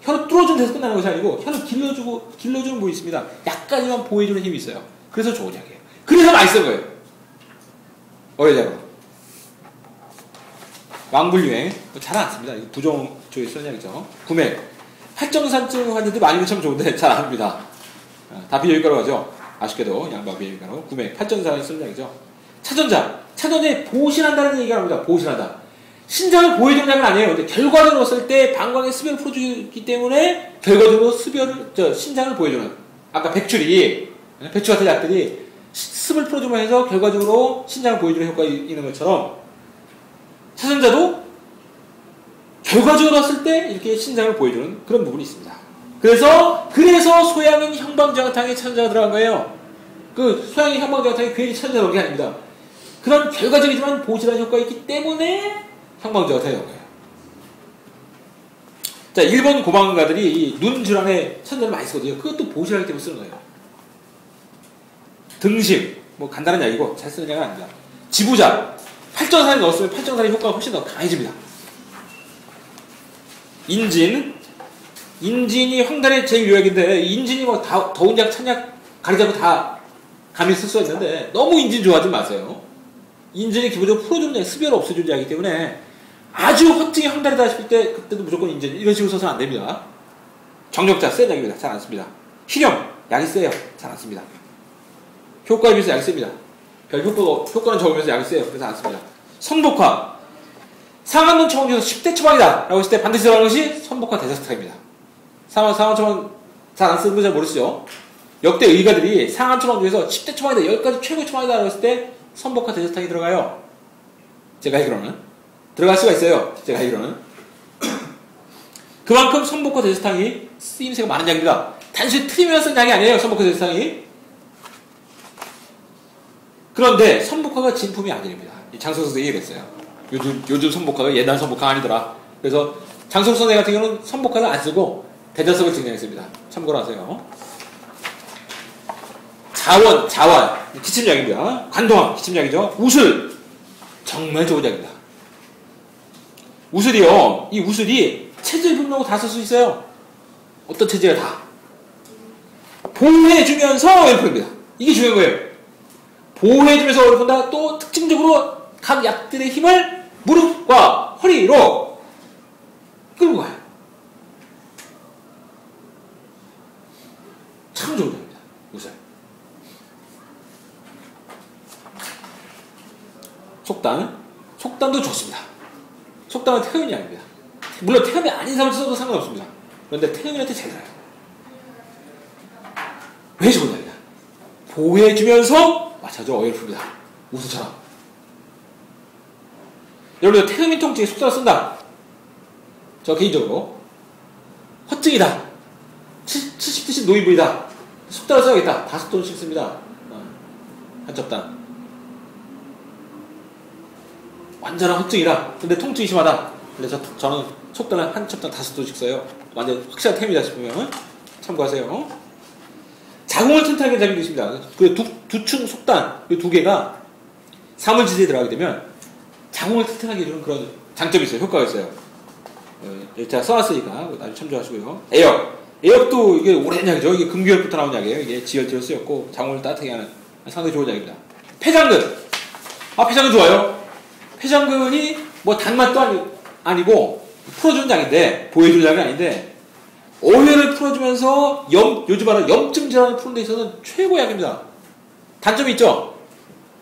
혀를 뚫어주는 데서 끝나는 것이 아니고 혀를 길러주는 부분이 있습니다. 약간이만 보호해주는 힘이 있어요. 그래서 좋은 약이에요. 그래서 맛있는 거예요. 어려자고. 왕불유행. 잘 안 씁니다. 부종 쪽에 쓰는 약이죠. 구맥. 활정산증 환자들 많이 참 좋은데 잘 안 합니다. 다 비효율가로 하죠. 아쉽게도 양반 비효율가로. 구맥. 활정산을 쓰는 약이죠. 차전자. 차전자에 보신한다는 얘기가 나옵니다. 보신한다. 신장을 보호해주는 약은 아니에요. 근데 결과적으로 봤을 때 방광의 습열을 풀어주기 때문에 결과적으로 신장을 보호해주는. 아까 백추 같은 약들이 습을 풀어주면 해서 결과적으로 신장을 보호해주는 효과가 있는 것처럼 차전자도 결과적으로 봤을 때 이렇게 신장을 보여주는 그런 부분이 있습니다. 그래서 소양인 형방장탕에 차전자가 들어간 거예요. 그 소양인 형방장탕에 괜히 차전자 넣은 게 아닙니다. 그런 결과적이지만 보호질환 효과가 있기 때문에 형방자가 되는 거예요. 자, 일본 고방가들이 이 눈 질환에 차전자를 많이 쓰거든요. 그것도 보호질환이기 때문에 쓰는 거예요. 등심, 뭐 간단한 약이고 잘 쓰는 약은 아닙니다. 지부자, 팔정산에 넣었으면 팔정산의 효과가 훨씬 더 강해집니다. 인진이 황달의 제일 요약인데, 인진이 뭐 더운 약, 찬약 가리자고 다 감히 쓸 수가 있는데, 너무 인진 좋아하지 마세요. 인진이 기본적으로 풀어주는 약, 습여를 없애주는 약이기 때문에, 아주 허증이 황달이다 싶을 때, 그때도 무조건 인진. 이런 식으로 써서는 안 됩니다. 정력자, 센 약입니다. 잘 안 씁니다. 희령, 약이 세요. 잘 안 씁니다. 효과에 비해서 약이 셉니다. 별 효과는 적으면서 약이 세요. 그래서 안 씁니다. 선복화. 상한론 처방 중에서 10대 처방이다 라고 했을 때 반드시 들어가는 것이 선복화 대사스타입니다. 상한 처방 잘 안 쓰는 거 잘 모르시죠? 역대 의가들이 상한 처방 중에서 10대 처방이다, 10가지 최고의 처방이다 라고 했을 때 선복화 대사스타이 들어가요. 제가 알기로는. 들어갈 수가 있어요. 제가 알기로는. 그만큼 선복화 대사스탕이 쓰임새가 많은 약입니다. 단순히 트리면 쓴 약이 아니에요. 선복화 대사스탕이. 그런데 선복화가 진품이 아닙니다. 장석선 얘기를 했어요. 요즘 선복화가 옛날 선복화 아니더라. 그래서 장석선 같은 경우는 선복화를 안 쓰고 대자석을 증량했습니다. 참고로 하세요. 자원, 기침약입니다. 관동암, 기침약이죠. 우슬, 정말 좋은 약입니다. 우슬이요. 이 우슬이 체질 분명하고 다 쓸 수 있어요. 어떤 체질에 다. 보호해주면서 어렵습니다. 이게 중요한 거예요. 보호해주면서 어렵다. 또 특징적으로 각 약들의 힘을 무릎과 허리로 끌고 가요. 참 좋은 약입니다. 우슬. 속담도 좋습니다. 속담은 태음이 아닙니다. 물론 태음이 아닌 사람한테 써도 상관없습니다. 그런데 태음이한테 잘 들어요. 왜 좋은 약이냐? 보호해주면서 맞춰줘 어혈픕니다. 우수처럼. 여러분들 태음인 통증에 속담을 쓴다. 저 개인적으로 허증이다. 70대씩 노인분이다. 속담을 써야겠다. 5돈씩 씁니다. 한 접당. 완전한 허증이다. 근데 통증이 심하다. 그래서 저는 속담을 한 첩당 5돈씩 써요. 완전 확실한 템이다 싶으면 참고하세요. 자궁을 튼튼하게 잡는 게 있습니다. 그 두충 속단, 이 두 개가 사물지대에 들어가게 되면 자궁을 튼튼하게 해주는 그런 장점이 있어요. 효과가 있어요. 제가 써놨으니까 나중에 참조하시고요. 애역도 이게 오래된 약이죠. 이게 금기혈부터 나온 약이에요. 이게 지혈제로 쓰였고 자궁을 따뜻하게 하는 상당히 좋은 약입니다. 폐장근. 폐장근 좋아요. 폐장근이 뭐 단맛도 아니고 풀어주는 약인데, 보여주는 약이 아닌데, 어혈을 풀어주면서 요즘 말하는 염증 질환을 푸는 데 있어서는 최고 약입니다. 단점이 있죠?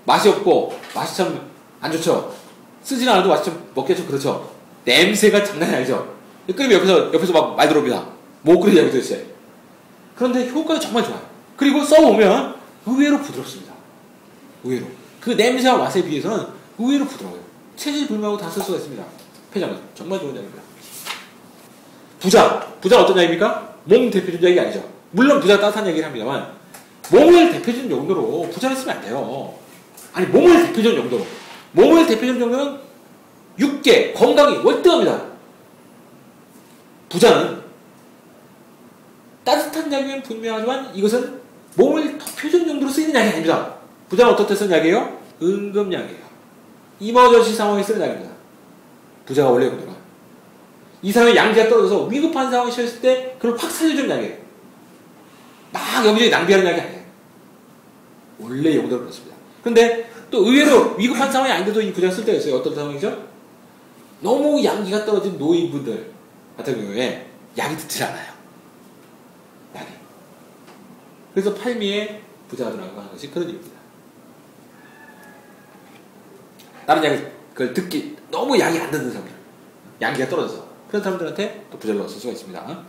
맛이 없고, 맛이 참 안 좋죠? 쓰진 않아도 맛이 좀 먹기가 좀 그렇죠? 냄새가 장난이 아니죠? 끓이면 옆에서 막 말 들어옵니다. 못 끓이냐고 도대체. 그런데 효과가 정말 좋아요. 그리고 써보면 의외로 부드럽습니다. 의외로. 그 냄새와 맛에 비해서는 의외로 부드러워요. 체질 불명하고 다 쓸 수가 있습니다. 폐장은 정말 좋은 약입니다. 부자는 어떤 약입니까? 몸 대표준 약이 아니죠. 물론 부자가 따뜻한 얘기를 합니다만, 몸을 대표준 용도로 부자를 쓰면 안 돼요. 아니, 몸을 대표준 용도로. 몸을 대표준 용도는 육계, 건강이 월등합니다. 부자는 따뜻한 약이면 분명하지만 이것은 몸을 더 표준 용도로 쓰이는 약이 아닙니다. 부자는 어떨 때 쓰는 약이에요? 응급약이에요. 이머전시 상황에 쓰는 약입니다. 부자가 원래 용도가. 이 사람의 양기가 떨어져서 위급한 상황이 처했을 때 그걸 확 살려주는 약이에요. 막 여기저기 낭비하는 약이 아니에요. 원래 용도로 그렇습니다. 그런데 또 의외로 위급한 상황이 아닌데도 이 부자가 쓸 때가 있어요. 어떤 상황이죠? 너무 양기가 떨어진 노인분들 같은 경우에 약이 듣지 않아요. 약이. 그래서 팔미에 부자가 들어가고 하는 것이 그런 이유입니다. 다른 약을 그걸 듣기 너무 약이 안 듣는 사람들, 양기가 떨어져서 그런 사람들한테 또 부자로 쓸 수가 있습니다.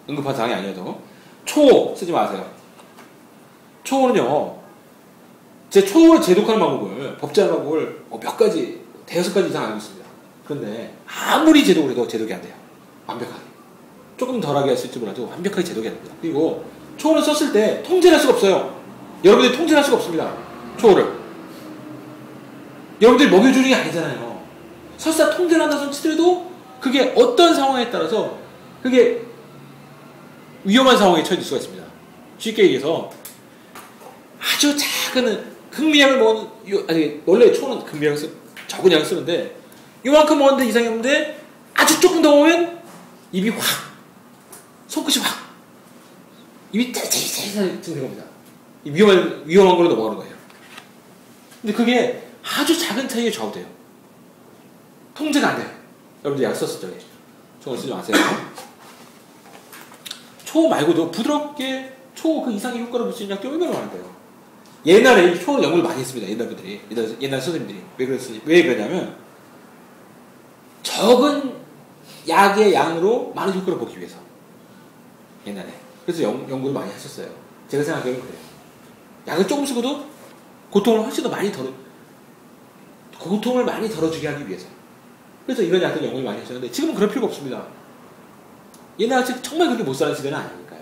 응급한 상황이 아니어도. 초호 쓰지 마세요. 초호는요, 제 초호를 제독하는 방법을, 법제하는 방법을 몇 가지, 5가지 이상 알고 있습니다. 그런데 아무리 제독을 해도 제독이 안 돼요. 완벽하게. 조금 덜하게 했을지 몰라도 완벽하게 제독이 안 됩니다. 그리고 초호를 썼을 때 통제를 할 수가 없어요. 여러분들이 통제를 할 수가 없습니다. 초호를. 여러분들이 먹여주는 게 아니잖아요. 설사 통제를 한다 손 치더라도 그게 어떤 상황에 따라서 그게 위험한 상황에 처해질 수가 있습니다. 쉽게 얘기해서 아주 작은 극미약을 먹는, 아니 원래 초는 극미약을 적은 양을 쓰는데 요만큼 먹는데 이상이 없는데 아주 조금 더 먹으면 입이 확, 손끝이 확, 입이 째째째 된 겁니다. 위험한 걸로 넘어가는 거예요. 근데 그게 아주 작은 차이에 좌우돼요. 통제가 안 돼요. 여러분들 약 썼었죠? 저거 쓰지 마세요. 초 말고도 부드럽게 초 그 이상의 효과를 볼 수 있는 약도 얼마나 많은데요. 옛날에 초 연구를 많이 했습니다. 옛날 분들이. 옛날 선생님들이. 왜 그러냐면, 적은 약의 양으로 많은 효과를 보기 위해서. 옛날에. 그래서 연구를 많이 하셨어요. 제가 생각하기에는 그래요. 약을 조금 쓰고도 고통을 훨씬 더 많이 고통을 많이 덜어주게 하기 위해서. 그래서 이런 약들 연구를 많이 하셨는데, 지금은 그럴 필요가 없습니다. 옛날같이 정말 그렇게 못 사는 시대는 아니니까요.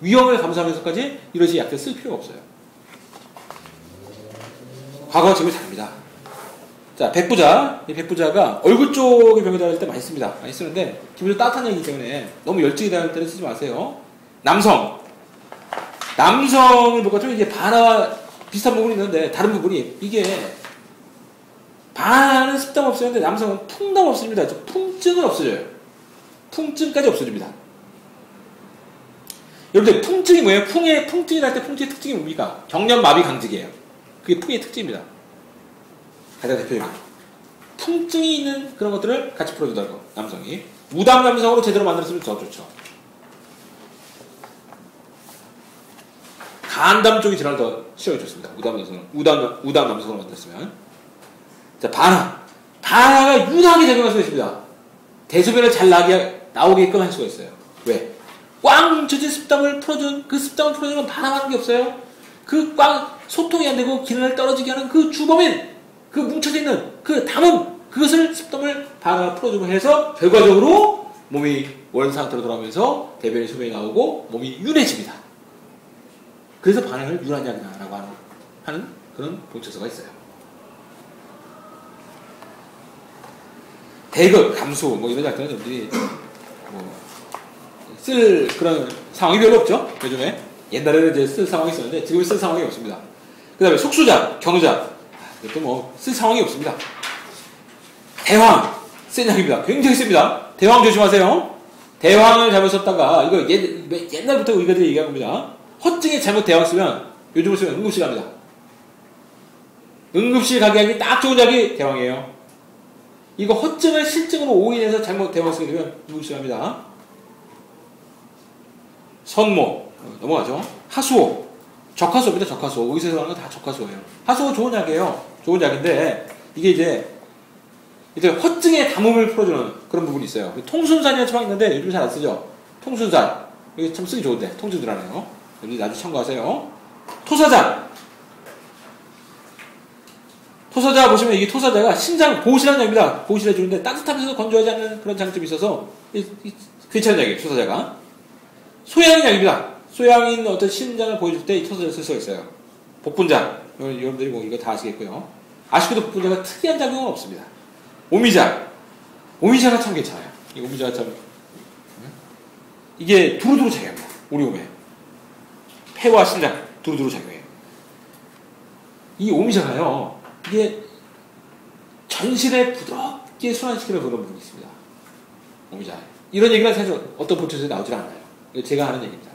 위험을 감수하면서까지 이런 식의 약들 쓸 필요가 없어요. 과거와 지금이 다릅니다. 자, 백부자. 이 백부자가 얼굴 쪽에 병이 들어갈 때 많이 씁니다. 많이 쓰는데, 기본적으로 따뜻한 얘기이기 때문에 너무 열증이 닿을 때는 쓰지 마세요. 남성을 볼까 좀 이제 반하와 비슷한 부분이 있는데, 다른 부분이, 이게, 반은 습담 없애는데 남성은 풍담 없습니다. 풍증은 없어져요. 풍증까지 없어집니다. 여러분들, 풍증이 뭐예요? 풍증이랄 때 풍증의 특징이 뭡니까? 경련마비 강직이에요. 그게 풍의 특징입니다. 가장 대표적인. 풍증이 있는 그런 것들을 같이 풀어주더라고, 남성이. 우담 남성으로 제대로 만들었으면 더 좋죠. 간담 쪽이 질환을 더 치료해줬습니다. 우담 남성으로 만들었으면. 자, 반하가 유사하게 작용할 수가 있습니다. 대소변을 잘 나오게끔 할 수가 있어요. 왜? 꽉 뭉쳐진 습담을 풀어준, 그 습담을 풀어주는 건 반항하는 게 없어요. 그 꽉 소통이 안 되고 기능을 떨어지게 하는 그 주범인, 그 뭉쳐져 있는 그 담음, 그것을 습담을 반항을 풀어주고 해서 결과적으로 몸이 원 상태로 돌아오면서 대변이 소변이 나오고 몸이 윤해집니다. 그래서 반항을 유한 약이다라고 하는 그런 본처서가 있어요. 대극, 감수, 뭐 이런 약들은 여러분들이 쓸 그런 상황이 별로 없죠? 요즘에. 옛날에는 이제 쓸 상황이 있었는데 지금은 쓸 상황이 없습니다. 그 다음에 속수자, 경우자. 이것도 뭐 쓸 상황이 없습니다. 대황, 센 약입니다. 굉장히 셉니다. 대황 조심하세요. 대황을 잘못 썼다가, 이거 옛날부터 의사들이 얘기한 겁니다. 허증에 잘못 대황 쓰면, 요즘을 쓰면 응급실 갑니다. 응급실 가게 하기 딱 좋은 약이 대황이에요. 이거 허증을 실증으로 오인해서 잘못 대황 쓰게 되면 응급실 갑니다. 선모, 넘어가죠. 하수오, 적하수오입니다. 적하수오. 의사에서 하는 건 다 적하수오예요. 하수오 좋은 약이에요. 좋은 약인데, 이게 이제 허증의 담음을 풀어주는 그런 부분이 있어요. 통순산이라는 처방이 있는데 요즘 잘 안 쓰죠. 통순산. 이게 참 쓰기 좋은데 통증들하네요. 여기 나중에 참고하세요. 토사자. 토사자 보시면 이게 토사자가 신장 보호실하는 약입니다. 보호실해 주는데 따뜻하면서도 건조하지 않는 그런 장점이 있어서 괜찮은 약이에요. 토사자가. 소양인 약입니다. 소양인 어떤 신장을 보여줄 때 이 토사자를 쓸 수가 있어요. 복분자. 여러분들이 뭐 이거 다 아시겠고요. 아쉽게도 복분자가 특이한 작용은 없습니다. 오미자. 오미자가 참 괜찮아요. 이 오미자가 참, 이게 두루두루 작용합니다. 우리 몸에. 폐와 신장, 두루두루 작용해요. 이 오미자가요, 이게 전신에 부드럽게 순환시키는 그런 부분이 있습니다. 오미자. 이런 얘기는 사실 어떤 본처에서 나오질 않아요. 이거 제가 하는 얘기입니다.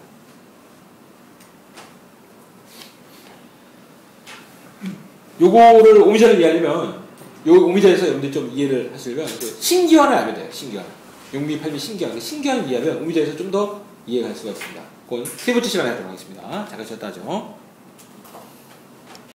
요거를 오미자를 이해하려면, 요 오미자에서 여러분들이 좀 이해를 하시려면 신기환을 알면 돼요. 신기환. 용미, 팔미, 신기환. 신기환을 이해하면 오미자에서 좀 더 이해가 할 수가 있습니다. 그건 세 번째 시간에 하도록 하겠습니다. 잠깐 쉬었다 하죠.